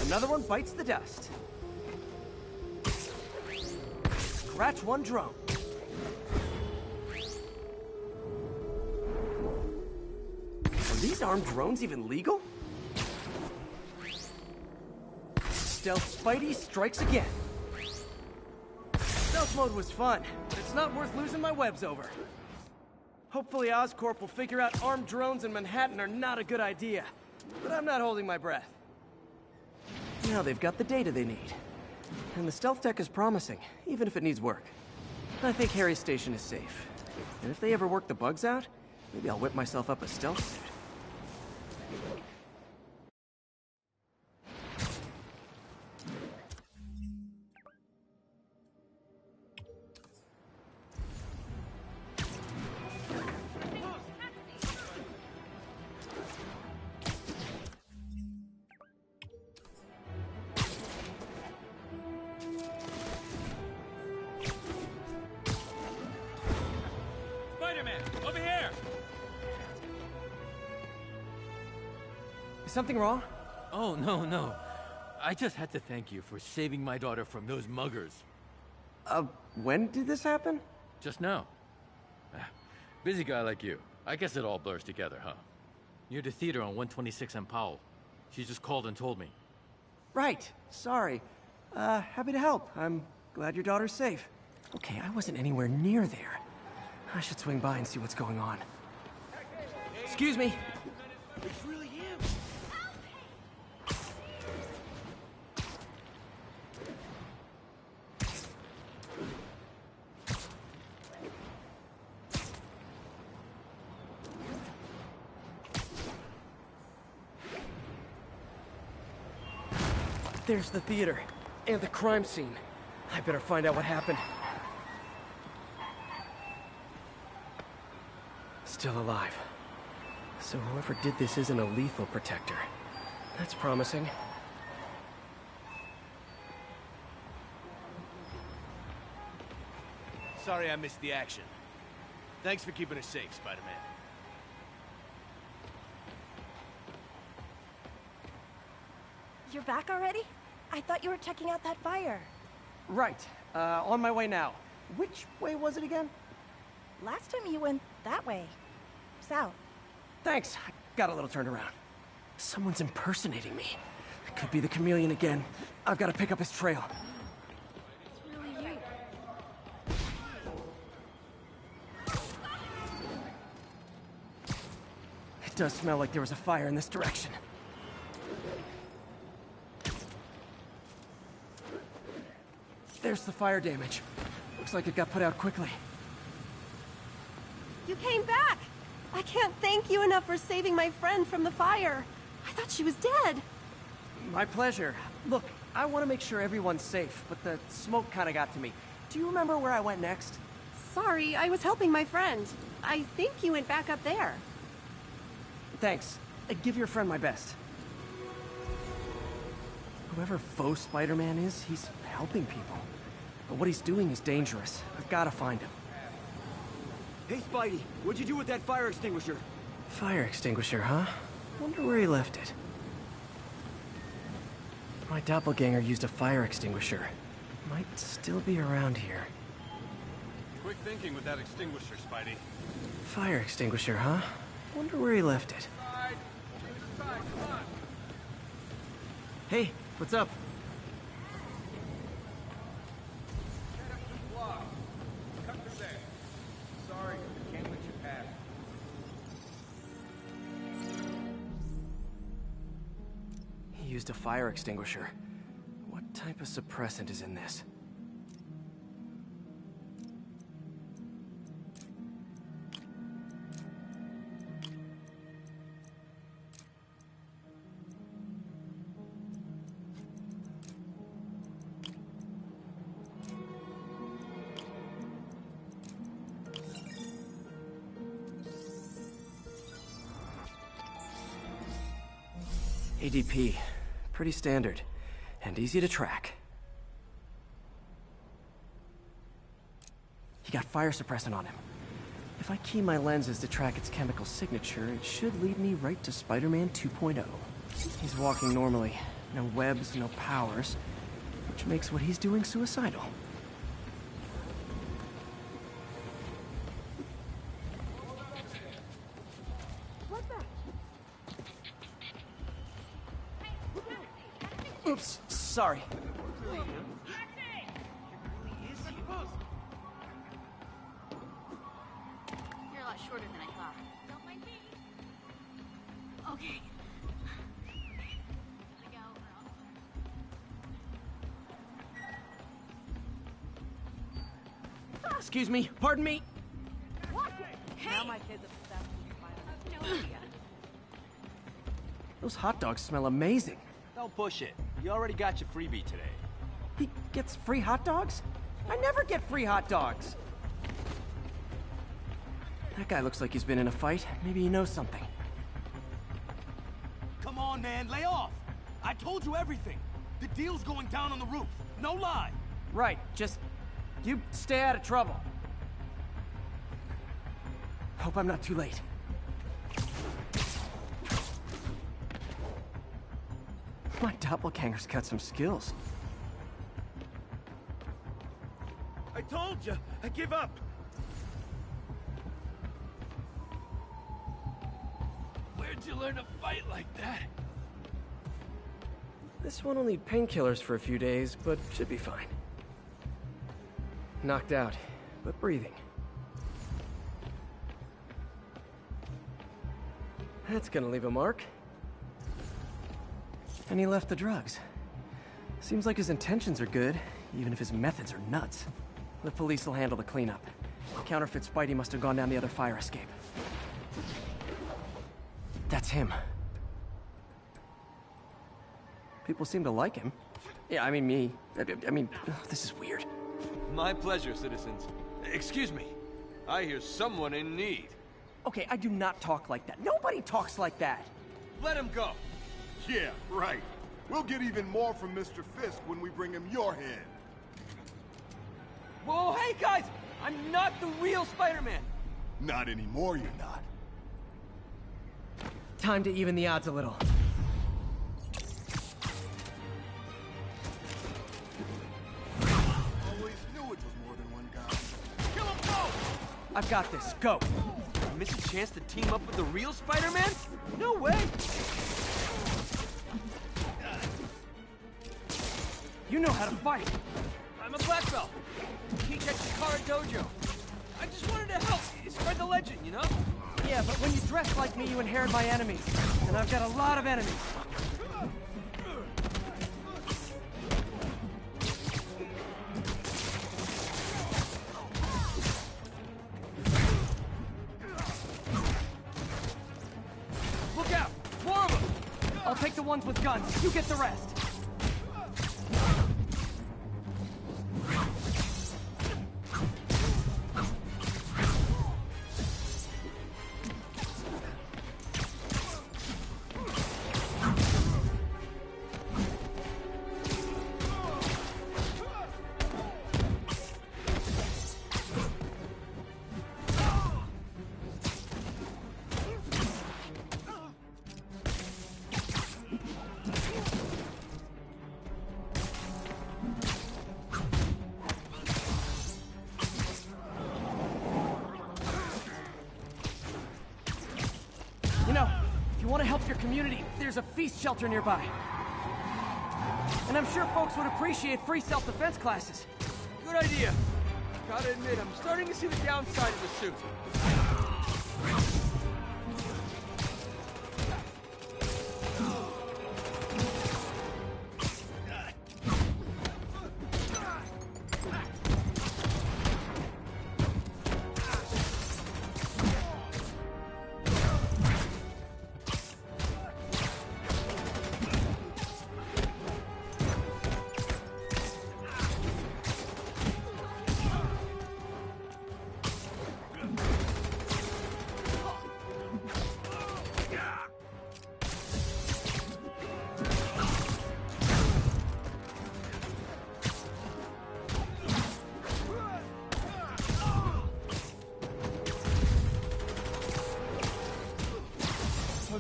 Another one bites the dust. Scratch one drone. Are these armed drones even legal? Stealth Spidey strikes again. Stealth mode was fun, but it's not worth losing my webs over. Hopefully Oscorp will figure out armed drones in Manhattan are not a good idea. But I'm not holding my breath. Now they've got the data they need. And the stealth tech is promising, even if it needs work. I think Harry's station is safe. And if they ever work the bugs out, maybe I'll whip myself up a stealth suit. Is something wrong? Oh, no. I just had to thank you for saving my daughter from those muggers. When did this happen? Just now. Busy guy like you. I guess it all blurs together, huh? Near the theater on 126 and Powell. She just called and told me. Right. Sorry. Happy to help. I'm glad your daughter's safe. Okay, I wasn't anywhere near there. I should swing by and see what's going on. Excuse me. It's really him. There's the theater. And the crime scene. I better find out what happened. Still alive. So whoever did this isn't a lethal protector. That's promising. Sorry I missed the action. Thanks for keeping us safe, Spider-Man. You're back already? I thought you were checking out that fire. Right. On my way now. Which way was it again? Last time you went that way. South. Thanks. I got a little turned around. Someone's impersonating me. It could be the chameleon again. I've got to pick up his trail. It's really you. It does smell like there was a fire in this direction. There's the fire damage. Looks like it got put out quickly. You came back! I can't thank you enough for saving my friend from the fire. I thought she was dead. My pleasure. Look, I want to make sure everyone's safe, but the smoke kind of got to me. Do you remember where I went next? Sorry, I was helping my friend. I think you went back up there. Thanks. Give your friend my best. Whoever faux Spider-Man is, he's helping people. But what he's doing is dangerous. I've got to find him. Hey, Spidey, what'd you do with that fire extinguisher? Fire extinguisher, huh? Wonder where he left it. My doppelganger used a fire extinguisher. Might still be around here. Quick thinking with that extinguisher, Spidey. Fire extinguisher, huh? Wonder where he left it. Hey, what's up? Cut through there. Sorry, can't let you pass. He used a fire extinguisher. What type of suppressant is in this? ADP. Pretty standard. And easy to track. He got fire suppressant on him. If I key my lenses to track its chemical signature, it should lead me right to Spider-Man 2.0. He's walking normally. No webs, no powers. Which makes what he's doing suicidal. Oops, sorry. You're a lot shorter than I thought. Don't mind me. Okay. Excuse me, pardon me. Hey! Now my kid's obsessed with fire. No idea. Those hot dogs smell amazing. Don't push it. You already got your freebie today. He gets free hot dogs? I never get free hot dogs. That guy looks like he's been in a fight. Maybe he knows something. Come on, man, lay off. I told you everything. The deal's going down on the roof. No lie. Right, just... you stay out of trouble. Hope I'm not too late. My doppelganger's got some skills. I told you, I give up. Where'd you learn to fight like that? This one will need painkillers for a few days, but should be fine. Knocked out, but breathing. That's gonna leave a mark. And he left the drugs. Seems like his intentions are good, even if his methods are nuts. The police will handle the cleanup. Counterfeit Spidey must have gone down the other fire escape. That's him. People seem to like him. Yeah, I mean me. I mean, this is weird. My pleasure, citizens. Excuse me. I hear someone in need. Okay, I do not talk like that. Nobody talks like that. Let him go. Yeah, right. We'll get even more from Mr. Fisk when we bring him your head. Whoa, hey guys! I'm not the real Spider-Man! Not anymore, you're not. Time to even the odds a little. Always knew it was more than one guy. Kill him, go! I've got this. Go! Miss a chance to team up with the real Spider-Man? No way! You know how to fight! I'm a black belt. Teach at Chikara Dojo. I just wanted to help spread the legend, you know? Yeah, but when you dress like me, you inherit my enemies. And I've got a lot of enemies. Look out! More of them! I'll take the ones with guns. You get the rest. You know, if you want to help your community, there's a feast shelter nearby. And I'm sure folks would appreciate free self-defense classes. Good idea. Gotta admit, I'm starting to see the downside of the suit.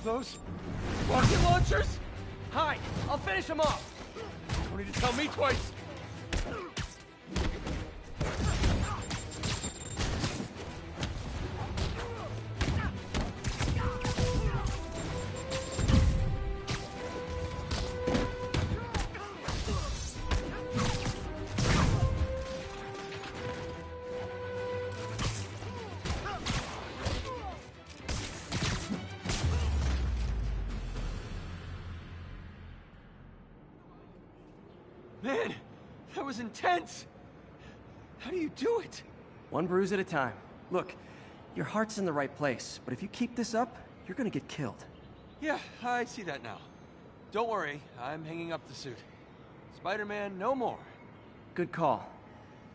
Those rocket launchers? Hide! I'll finish them off! Don't need to tell me twice! Man, that was intense! How do you do it? One bruise at a time. Look, your heart's in the right place, but if you keep this up, you're gonna get killed. Yeah, I see that now. Don't worry, I'm hanging up the suit. Spider-Man, no more. Good call.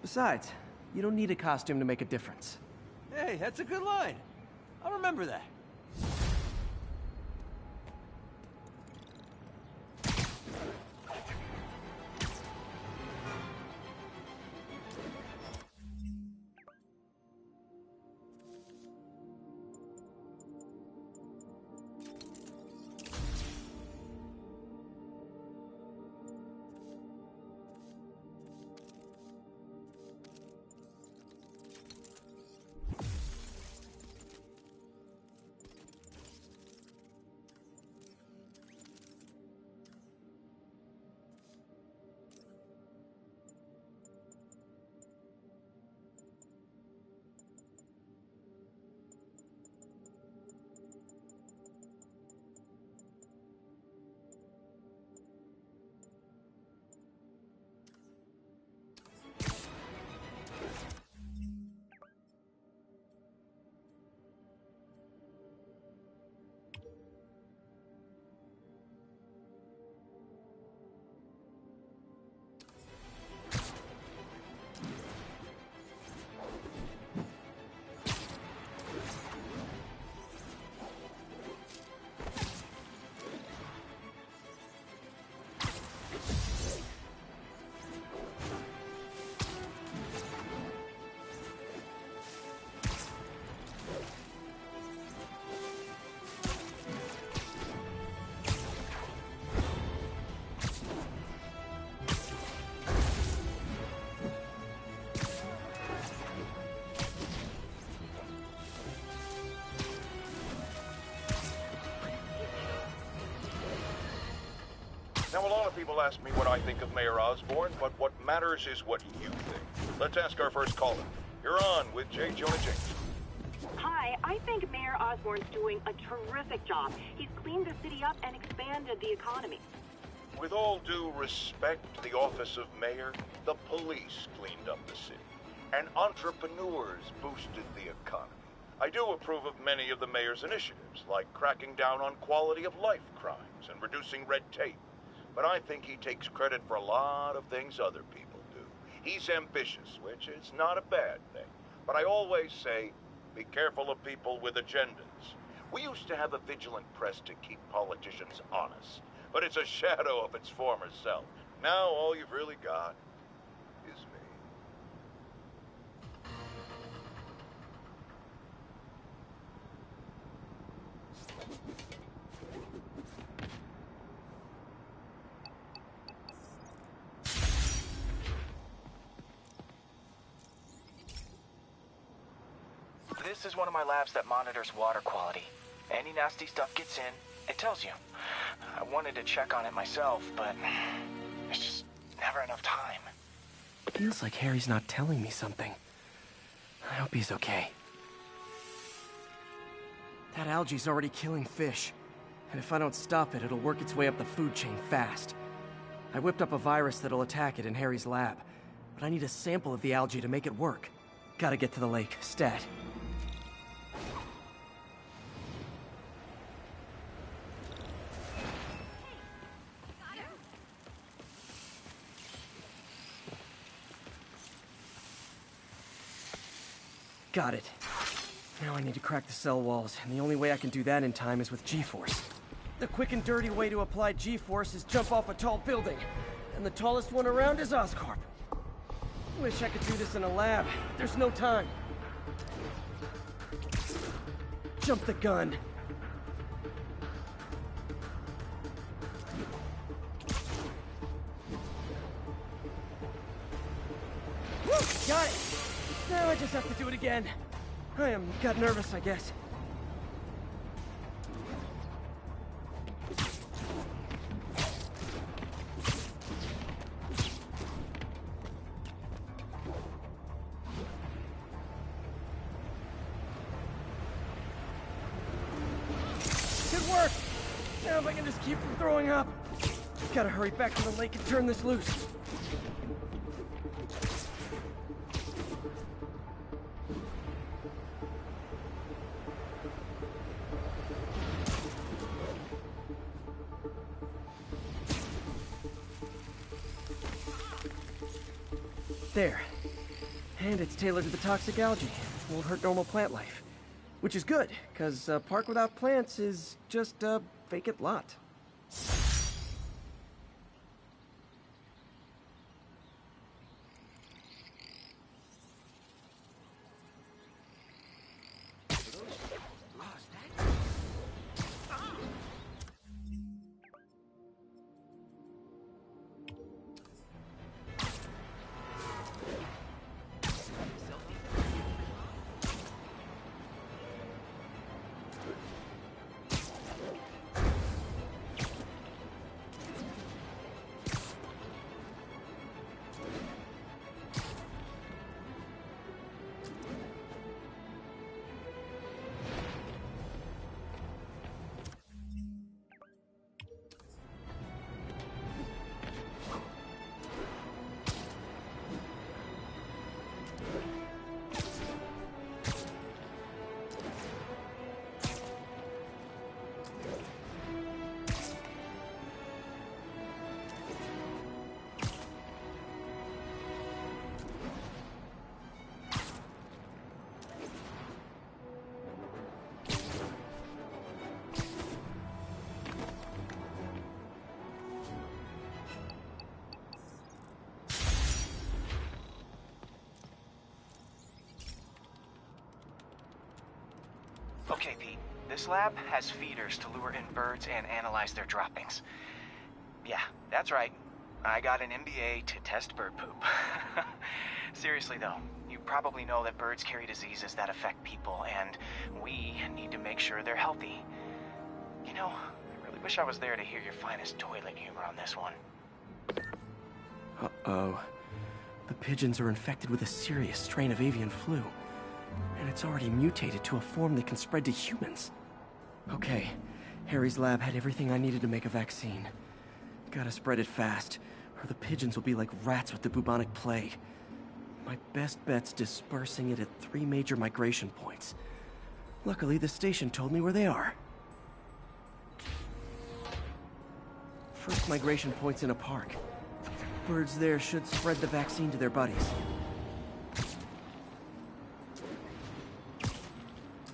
Besides, you don't need a costume to make a difference. Hey, that's a good line. I'll remember that. Now, a lot of people ask me what I think of Mayor Osborn, but what matters is what you think. Let's ask our first caller. You're on with J. Jonah Jameson. Hi, I think Mayor Osborn's doing a terrific job. He's cleaned the city up and expanded the economy. With all due respect to the office of mayor, the police cleaned up the city, and entrepreneurs boosted the economy. I do approve of many of the mayor's initiatives, like cracking down on quality of life crimes and reducing red tape. But I think he takes credit for a lot of things other people do. He's ambitious, which is not a bad thing. But I always say, be careful of people with agendas. We used to have a vigilant press to keep politicians honest, but it's a shadow of its former self. Now all you've really got is me. This is one of my labs that monitors water quality. Any nasty stuff gets in, it tells you. I wanted to check on it myself, but it's just never enough time. Feels like Harry's not telling me something. I hope he's okay. That algae's already killing fish. And if I don't stop it, it'll work its way up the food chain fast. I whipped up a virus that'll attack it in Harry's lab. But I need a sample of the algae to make it work. Gotta get to the lake, stat. Got it. Now I need to crack the cell walls, and the only way I can do that in time is with G-Force. The quick and dirty way to apply G-Force is jump off a tall building, and the tallest one around is Oscorp. Wish I could do this in a lab. There's no time. Jump the gun. Woo! Got it! Now I just have to do it again. Got nervous, I guess. Good work! Now if I can just keep from throwing up. Gotta hurry back to the lake and turn this loose. There. And it's tailored to the toxic algae. Won't hurt normal plant life. Which is good, because a park without plants is just a vacant lot. Okay, Pete. This lab has feeders to lure in birds and analyze their droppings. Yeah, that's right. I got an MBA to test bird poop. Seriously though, you probably know that birds carry diseases that affect people, and we need to make sure they're healthy. You know, I really wish I was there to hear your finest toilet humor on this one. Uh-oh. The pigeons are infected with a serious strain of avian flu. And it's already mutated to a form that can spread to humans. Okay, Harry's lab had everything I needed to make a vaccine. Gotta spread it fast, or the pigeons will be like rats with the bubonic plague. My best bet's dispersing it at 3 major migration points. Luckily, the station told me where they are. First migration point's in a park. Birds there should spread the vaccine to their buddies.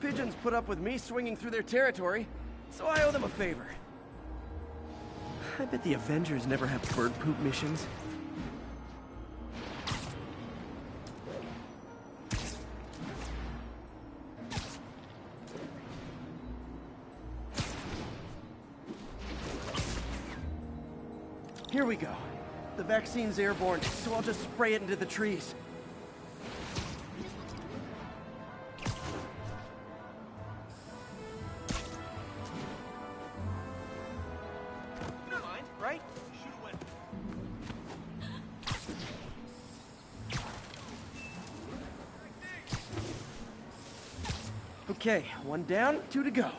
Pigeons put up with me swinging through their territory, so I owe them a favor. I bet the Avengers never have bird poop missions. Here we go. The vaccine's airborne, so I'll just spray it into the trees. Okay, one down, two to go.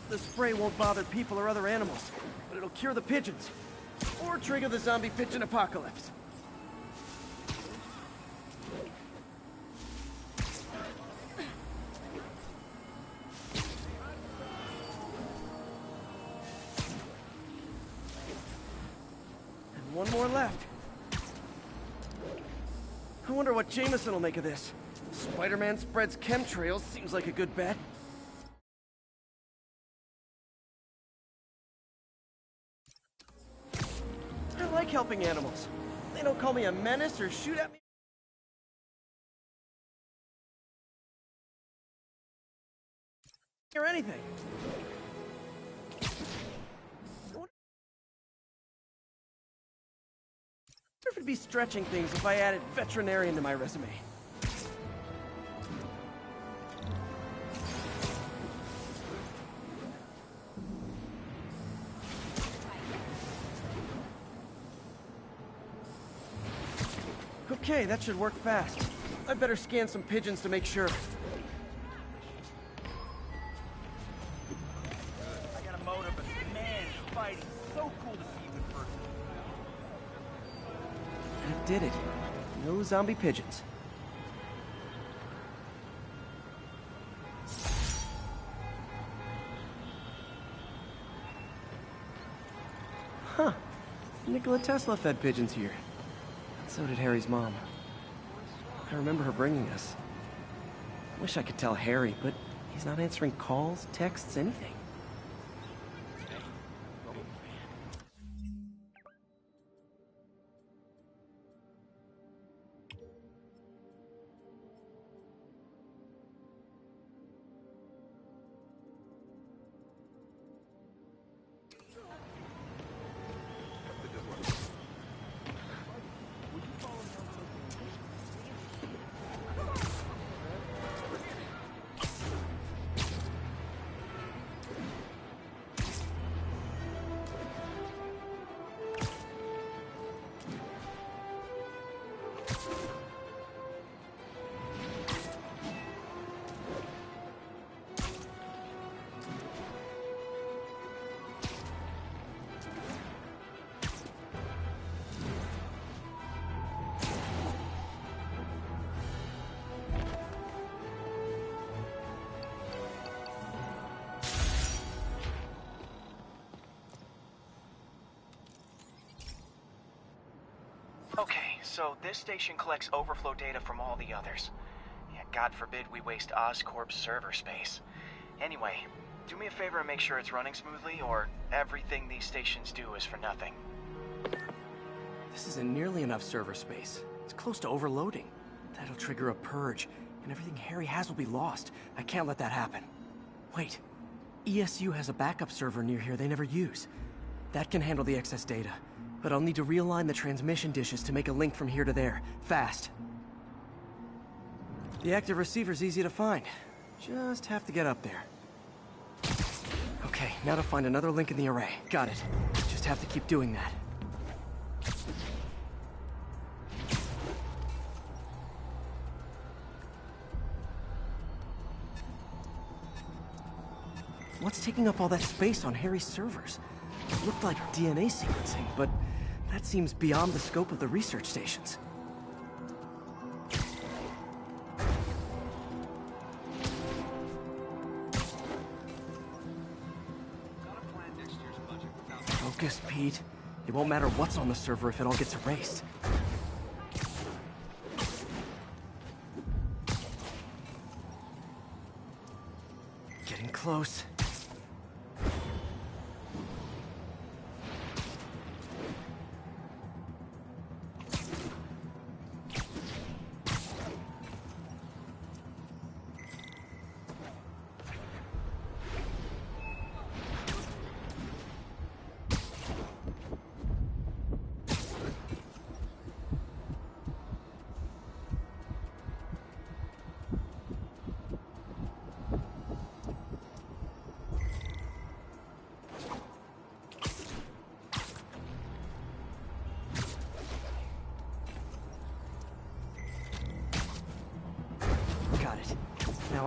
The spray won't bother people or other animals, but it'll cure the pigeons. Or trigger the zombie pigeon apocalypse. And one more left. I wonder what Jameson will make of this. Spider-Man spreads chemtrails, seems like a good bet. I like helping animals. They don't call me a menace or shoot at me. Or anything. I wonder if it'd be stretching things if I added veterinarian to my resume. Okay, that should work fast. I better scan some pigeons to make sure. I got a motor, but man, Spidey, so cool to see you in person. That did it. No zombie pigeons. Huh. Nikola Tesla fed pigeons here. So did Harry's mom. I remember her bringing us. Wish I could tell Harry, but he's not answering calls, texts, anything. Okay, so this station collects overflow data from all the others. Yeah, God forbid we waste Oscorp's server space. Anyway, do me a favor and make sure it's running smoothly, or everything these stations do is for nothing. This isn't nearly enough server space. It's close to overloading. That'll trigger a purge, and everything Harry has will be lost. I can't let that happen. Wait. ESU has a backup server near here they never use. That can handle the excess data. But I'll need to realign the transmission dishes to make a link from here to there. Fast. The active receiver's easy to find. Just have to get up there. Okay, now to find another link in the array. Got it. Just have to keep doing that. What's taking up all that space on Harry's servers? It looked like DNA sequencing, but that seems beyond the scope of the research stations. Focus, Pete. It won't matter what's on the server if it all gets erased. Getting close.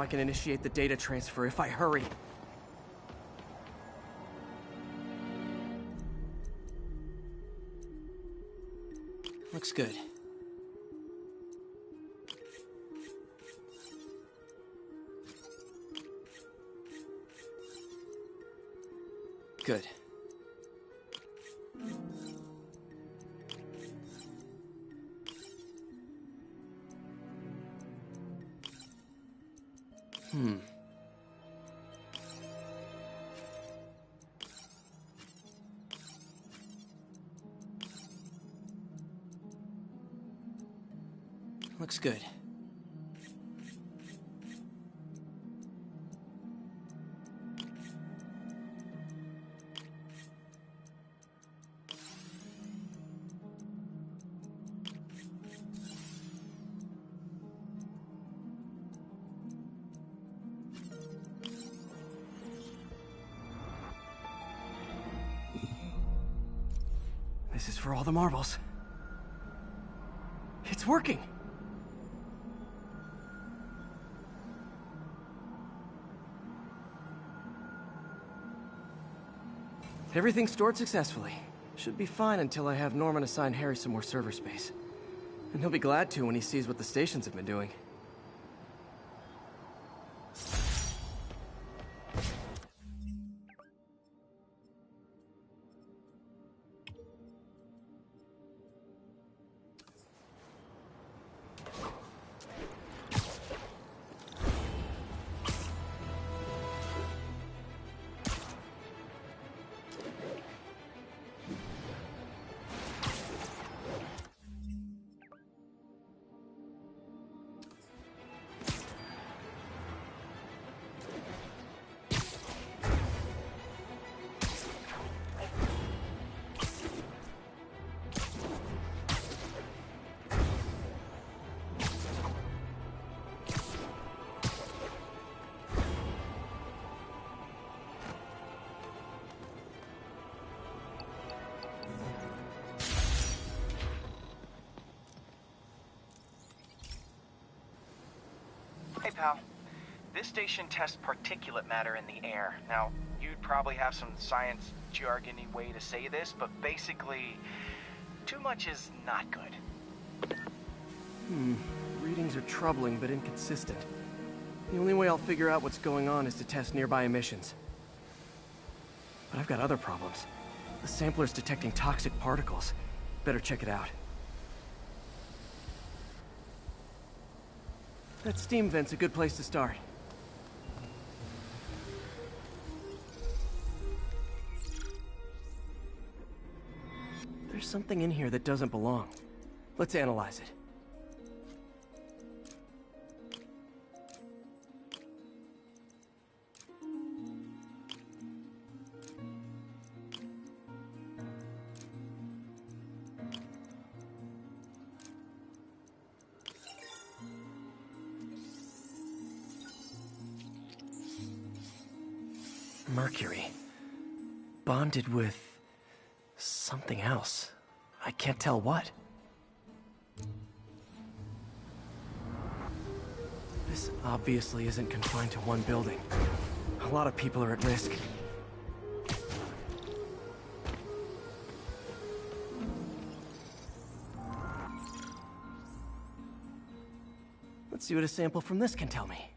I can initiate the data transfer if I hurry. Looks good. Good. Looks good. This is for all the marbles. It's working! Everything stored successfully. Should be fine until I have Norman assign Harry some more server space. And he'll be glad to when he sees what the stations have been doing. Hey, pal. This station tests particulate matter in the air. Now, you'd probably have some science jargony way to say this, but basically, too much is not good. Readings are troubling but inconsistent. The only way I'll figure out what's going on is to test nearby emissions. But I've got other problems. The sampler's detecting toxic particles. Better check it out. That steam vent's a good place to start. There's something in here that doesn't belong. Let's analyze it. Mercury. Bonded with something else. I can't tell what. This obviously isn't confined to one building. A lot of people are at risk. Let's see what a sample from this can tell me.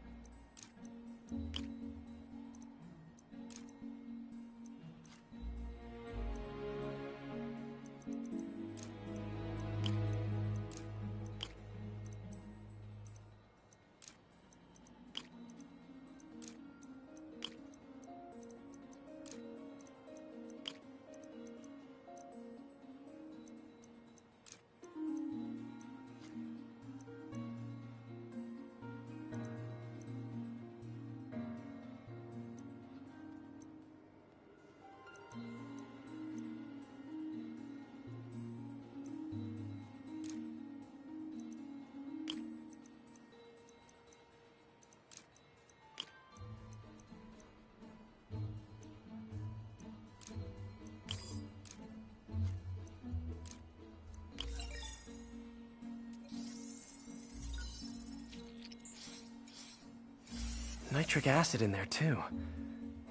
nitric acid in there too,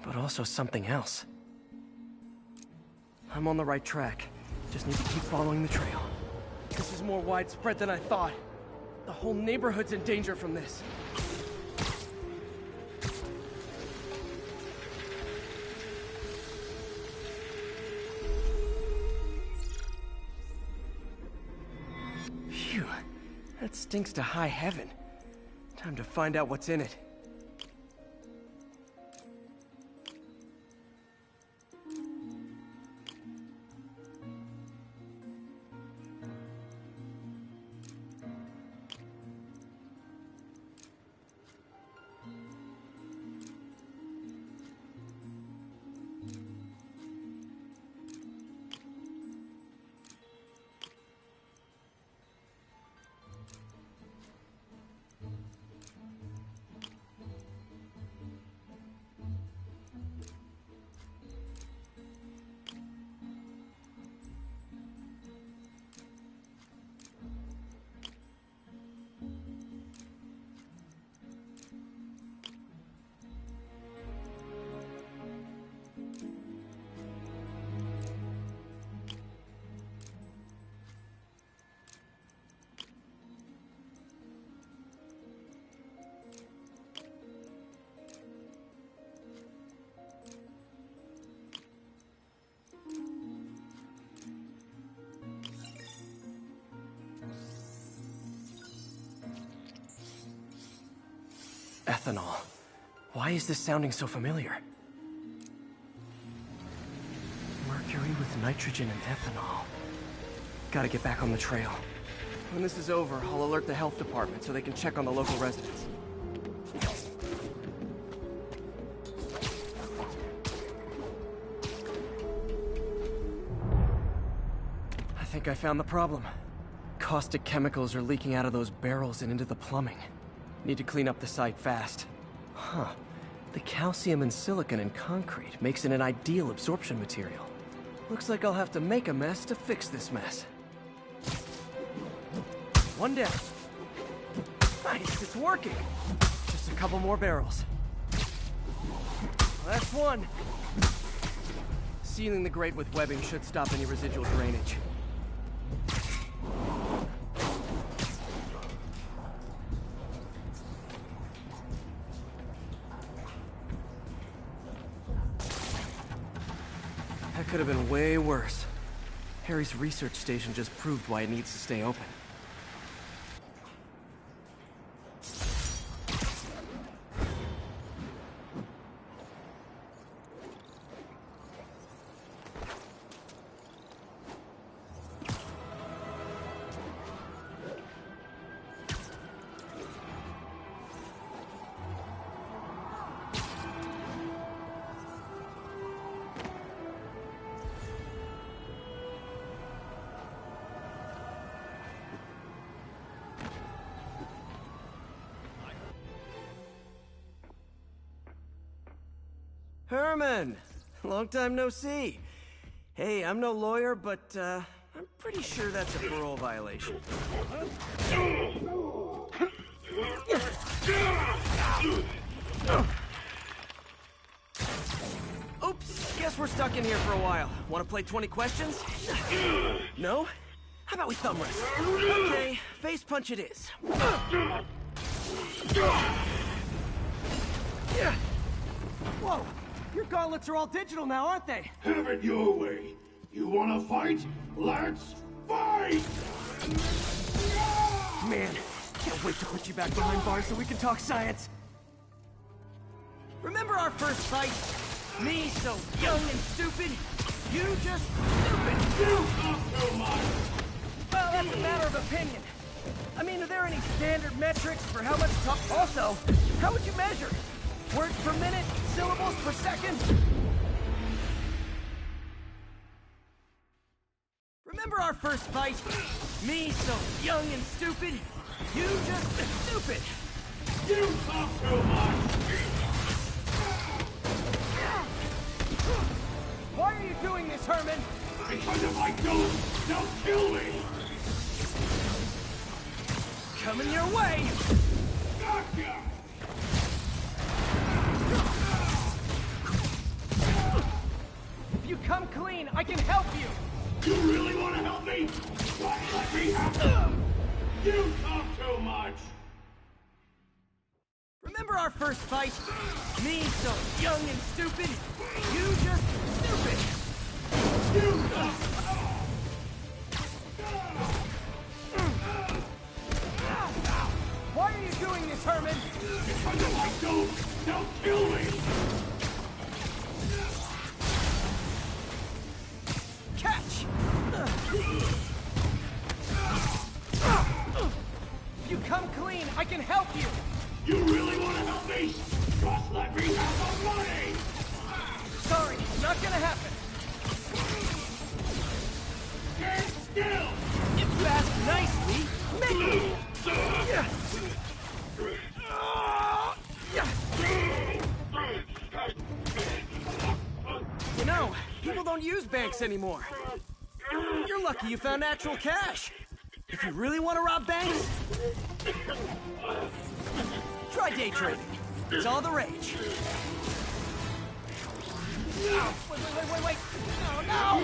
but also something else. I'm on the right track. Just need to keep following the trail. This is more widespread than I thought. The whole neighborhood's in danger from this. Phew, that stinks to high heaven. Time to find out what's in it. Ethanol. Why is this sounding so familiar? Mercury with nitrogen and ethanol. Gotta get back on the trail. When this is over, I'll alert the health department so they can check on the local residents. I think I found the problem. Caustic chemicals are leaking out of those barrels and into the plumbing. Need to clean up the site fast. Huh. The calcium and silicon in concrete makes it an ideal absorption material. Looks like I'll have to make a mess to fix this mess. One down. Nice, it's working. Just a couple more barrels. That's one. Sealing the grate with webbing should stop any residual drainage. That could have been way worse. Harry's research station just proved why it needs to stay open. Herman! Long time no see. Hey, I'm no lawyer, but, I'm pretty sure that's a parole violation. Oops, guess we're stuck in here for a while. Want to play 20 questions? No? How about we thumb wrestle? Okay, face punch it is. Whoa! Your gauntlets are all digital now, aren't they? Have it your way. You wanna fight? Let's fight! Man, can't wait to put you back behind bars so we can talk science. Remember our first fight? Me so young and stupid, you just stupid. You talk too much. Well, that's a matter of opinion. I mean, are there any standard metrics for how much talk? Also, how would you measure? Words per minute? Syllables per second? Remember our first fight? Me so young and stupid, you just stupid. You talk too much. Why are you doing this, Herman? Because if I don't, they'll kill me. Coming your way. Gotcha. If you come clean, I can help you! You really want to help me? Just let me have it! You talk too much! Remember our first fight? Me, so young and stupid. You just stupid. Why are you doing this, Herman? Because if I don't, they'll kill me! Catch! If you come clean, I can help you! You really want to help me? Just let me have the money! Sorry, not gonna happen. Stand still! If you ask nicely, maybe. You know, people don't use banks anymore. You're lucky you found actual cash. If you really want to rob banks, try day trading. It's all the rage. Oh, wait. No!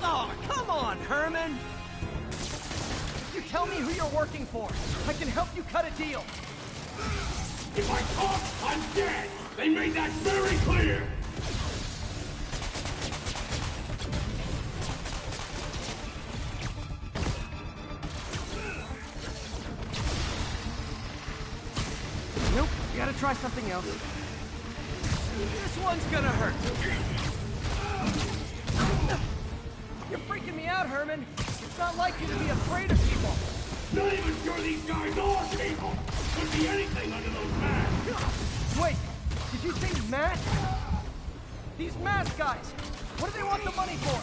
Oh, come on, Herman! You tell me who you're working for. I can help you cut a deal. If I talk, I'm dead! They made that very clear! Nope, gotta try something else. This one's gonna hurt. You're freaking me out, Herman. It's not like you to be afraid of people. Not even sure these guys are people! Could be anything under those masks! Wait, did you say masks? These mask guys, what do they want the money for?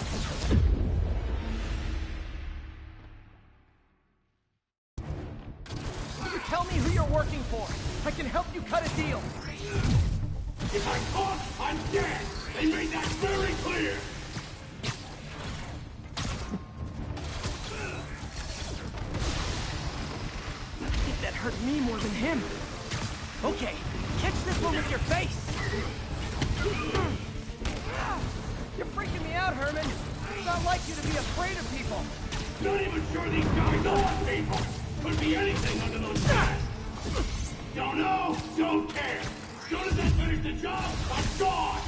You tell me who you're working for. I can help you cut a deal. If I talk, I'm dead! They made that very clear! I think that hurt me more than him. Okay, catch this one with your face. You're freaking me out, Herman. It's not like you to be afraid of people. Not even sure these guys are people! Could be anything under those masks! Don't know, don't care! As soon as I finish the job, I'm gone!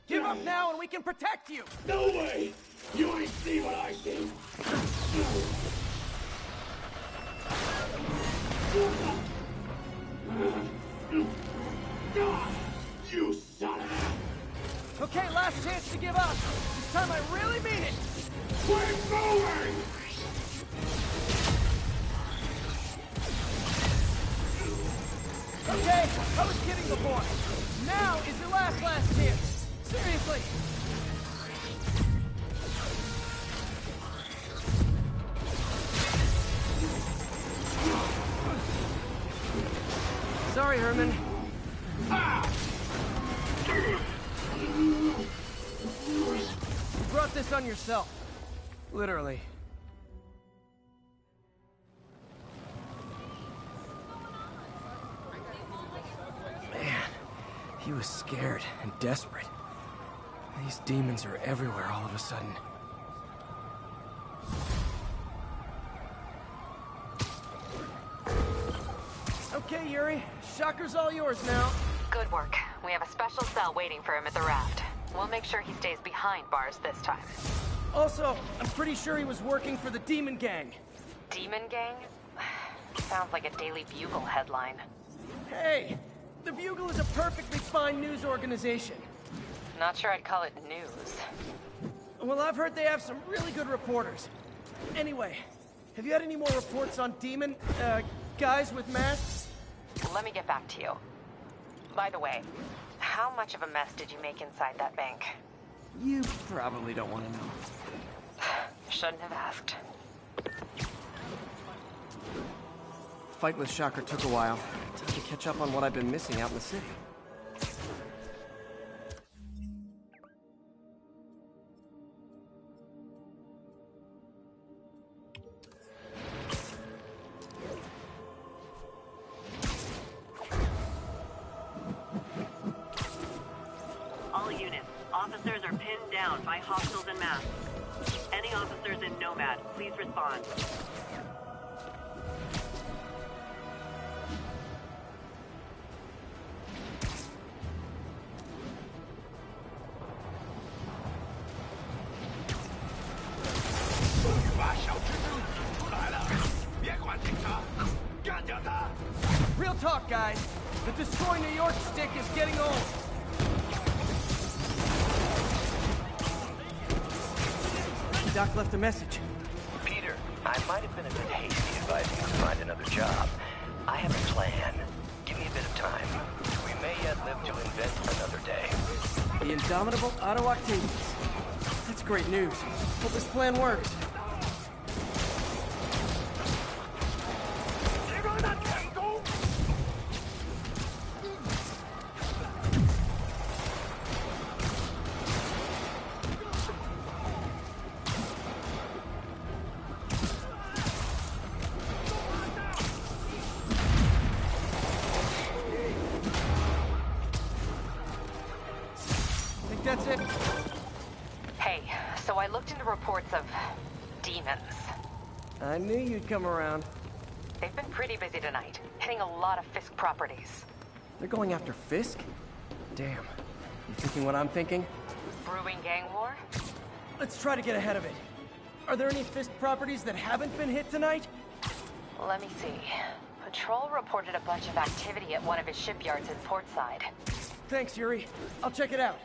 Give up now and we can protect you! No way! You ain't see what I see! You son of a... Okay, last chance to give up. This time I really mean it. We're moving! Okay, I was kidding before. Now is your last chance. Seriously. Sorry, Herman. You brought this on yourself. Literally. Man, he was scared and desperate. These demons are everywhere all of a sudden. Okay, Yuri. Shocker's all yours now. Good work. We have a special cell waiting for him at the raft. We'll make sure he stays behind bars this time. Also, I'm pretty sure he was working for the Demon Gang. Demon Gang? Sounds like a Daily Bugle headline. Hey, the Bugle is a perfectly fine news organization. Not sure I'd call it news. Well, I've heard they have some really good reporters. Anyway, have you had any more reports on demon, guys with masks? Let me get back to you. By the way, how much of a mess did you make inside that bank? You probably don't want to know. Shouldn't have asked. Fight with Shocker took a while. Time to catch up on what I've been missing out in the city. down by hostiles en masse. Any officers in Nomad, please respond. Real talk, guys. The Destroy New York stick is getting old. Doc left a message. Peter, I might have been a bit hasty advising you to find another job. I have a plan. Give me a bit of time. We may yet live to invent another day. The indomitable Otto Octavius. That's great news. Hope this plan works. That's it. Hey, so I looked into reports of demons. I knew you'd come around. They've been pretty busy tonight, hitting a lot of Fisk properties. They're going after Fisk? Damn. You thinking what I'm thinking? Brewing gang war? Let's try to get ahead of it. Are there any Fisk properties that haven't been hit tonight? Let me see. Patrol reported a bunch of activity at one of his shipyards in Portside. Thanks, Yuri. I'll check it out.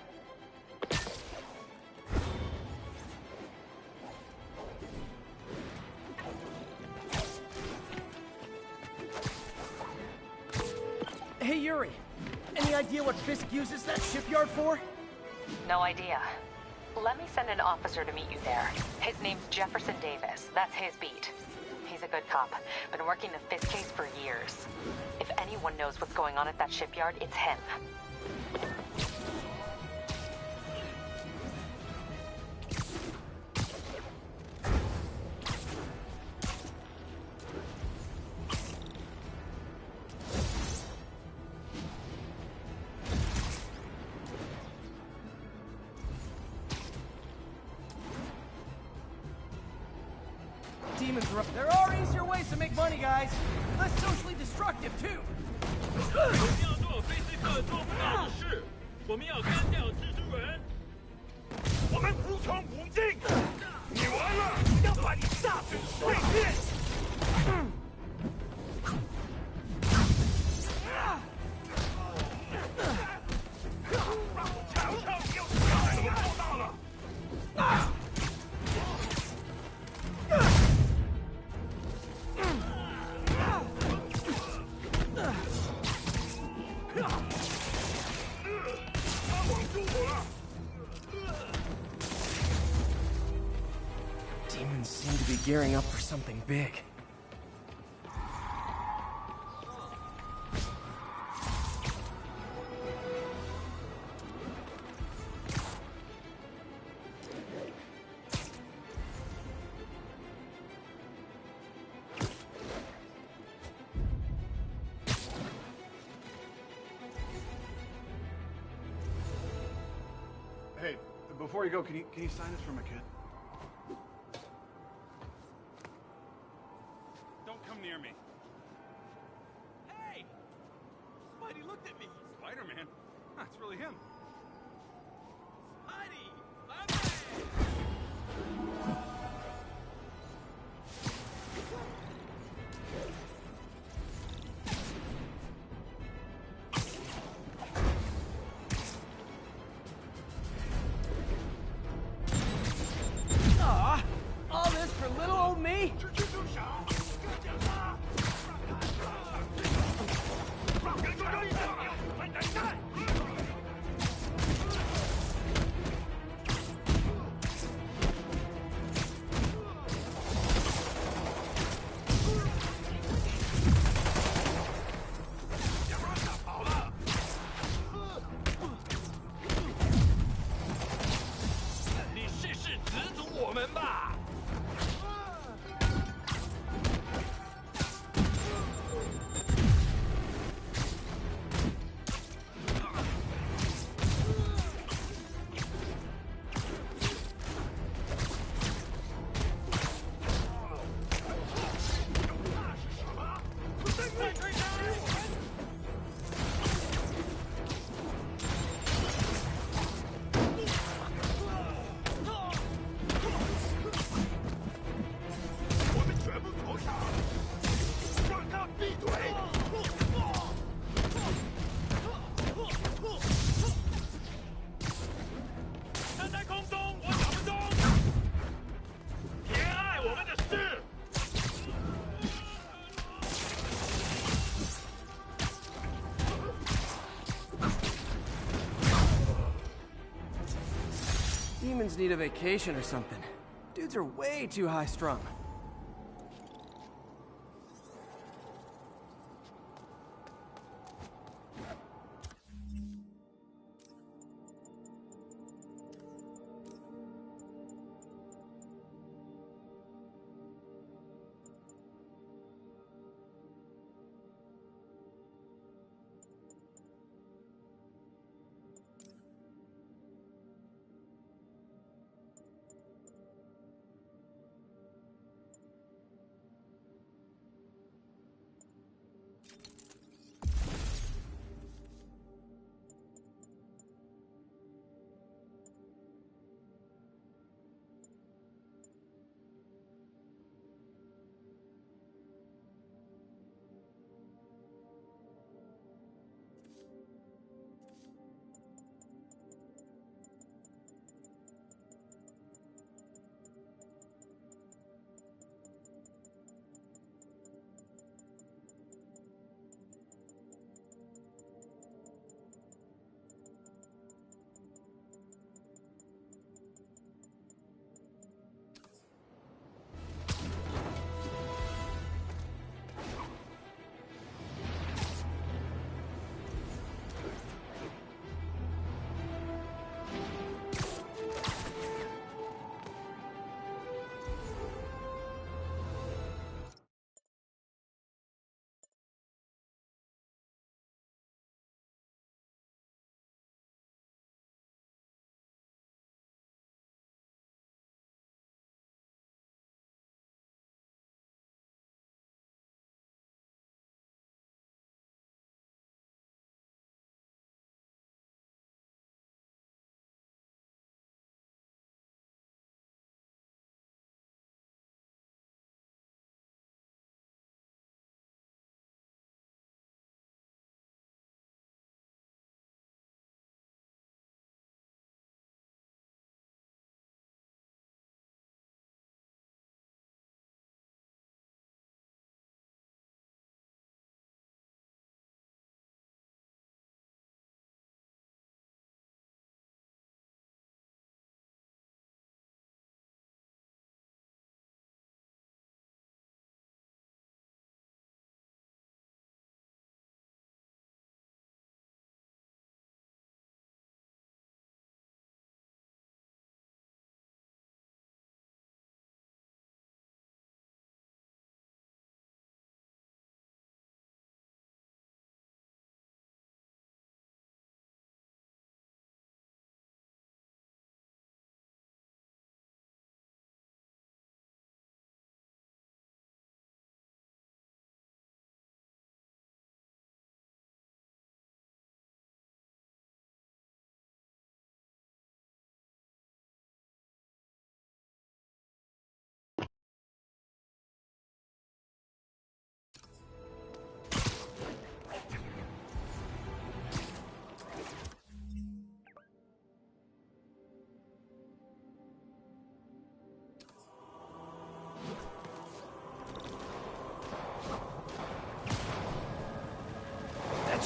Hey, Yuri. Any idea what Fisk uses that shipyard for? No idea. Let me send an officer to meet you there. His name's Jefferson Davis. That's his beat. He's a good cop. Been working the Fisk case for years. If anyone knows what's going on at that shipyard, it's him. Demons are up. There are easier ways to make money, guys. Less socially destructive, too. 我们要做菲斯克做不到的事，我们要干掉蜘蛛人。我们无穷无尽，你完了，要把你炸成碎片。让我瞧瞧你又是怎么做到了。Demons seem to be gearing up for something big. Hey, before you go, can you sign this for my kid? Don't come near me. Hey! Spidey looked at me. Spider-Man? That's really him. Spidey! Aw, all this for little old me? Humans need a vacation or something. Dudes are way too high-strung.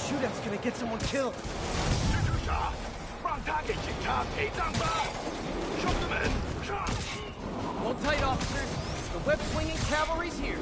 Shootout's gonna get someone killed. Hold tight, officers. The web-swinging cavalry's here.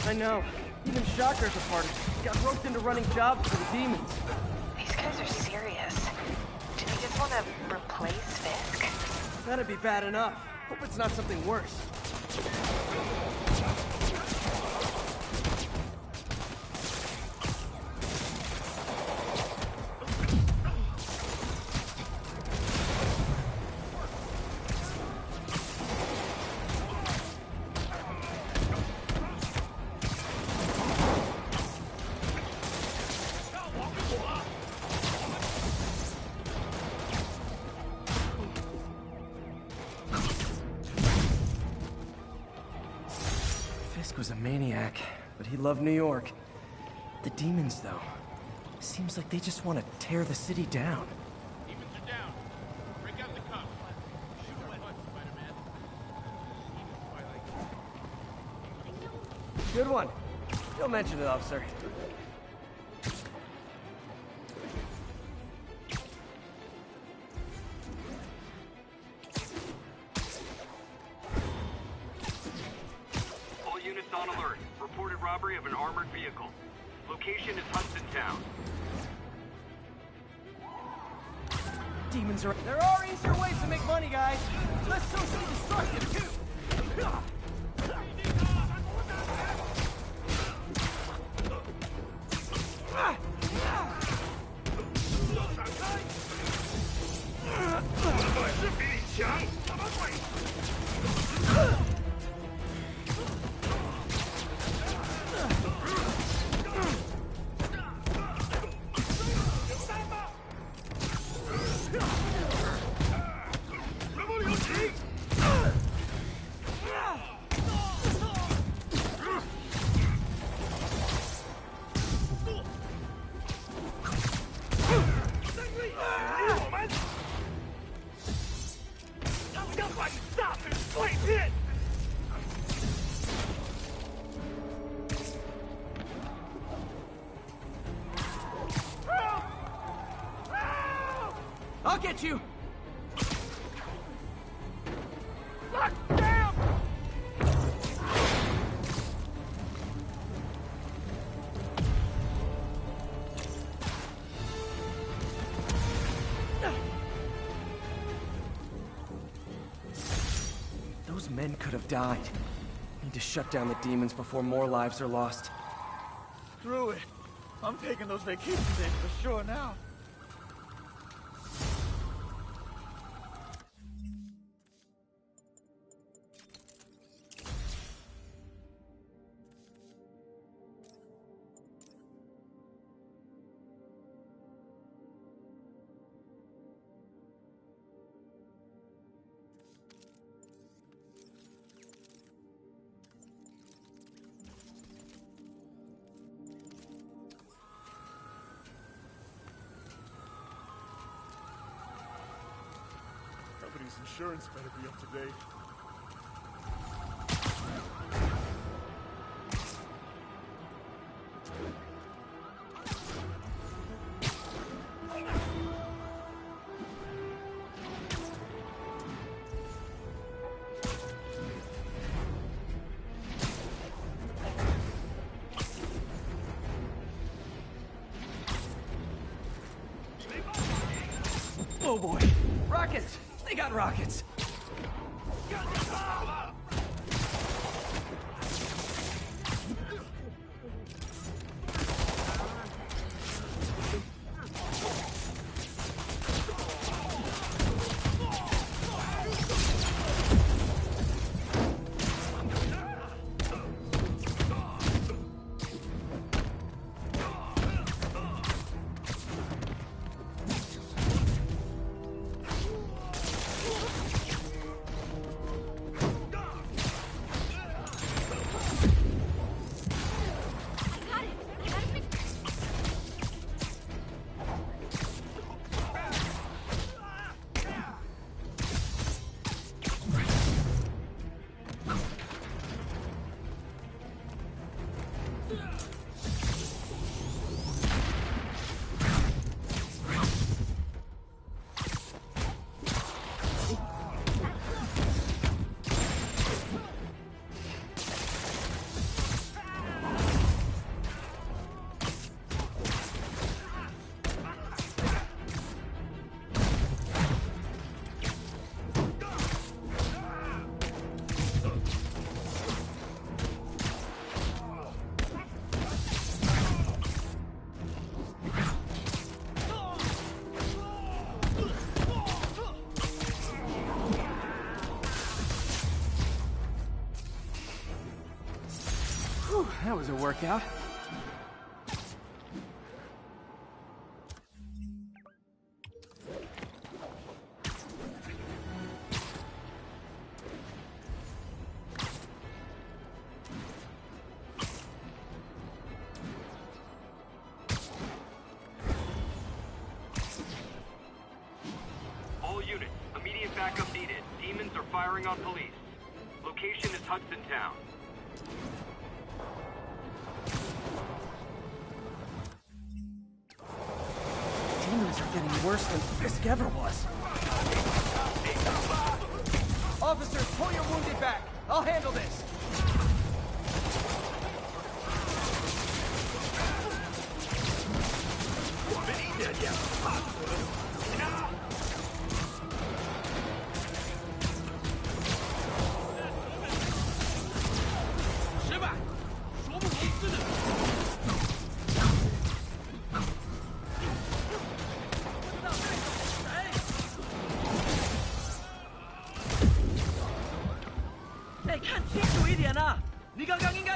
I know. Even Shocker's a part of it. Got roped into running jobs for the demons. These guys are serious. Do they just want to replace Fisk? That'd be bad enough. Hope it's not something worse. Fisk was a maniac, but he loved New York. The demons, though, seems like they just want to tear the city down. Demons are down. Break out the cuffs. Shoot our butts, Spider-Man. Good one. Don't mention it, officer. All units on alert. Reported robbery of an armored vehicle. Location is Hudsontown. Demons are... There are easier ways to make money, guys. Less socially destructive, too. I'll get you! Lock down! Those men could have died. Need to shut down the demons before more lives are lost. Screw it. I'm taking those vacation days for sure now. Company's insurance better be up to date. Oh boy. Rockets! They got rockets! Whew, that was a workout. units. Immediate backup needed. Demons are firing on police. Location is Hudson Town. Demons are getting worse than Fisk ever was. Officers, pull your wounded back. I'll handle this. Hey, 看清楚一点啊！你刚刚应该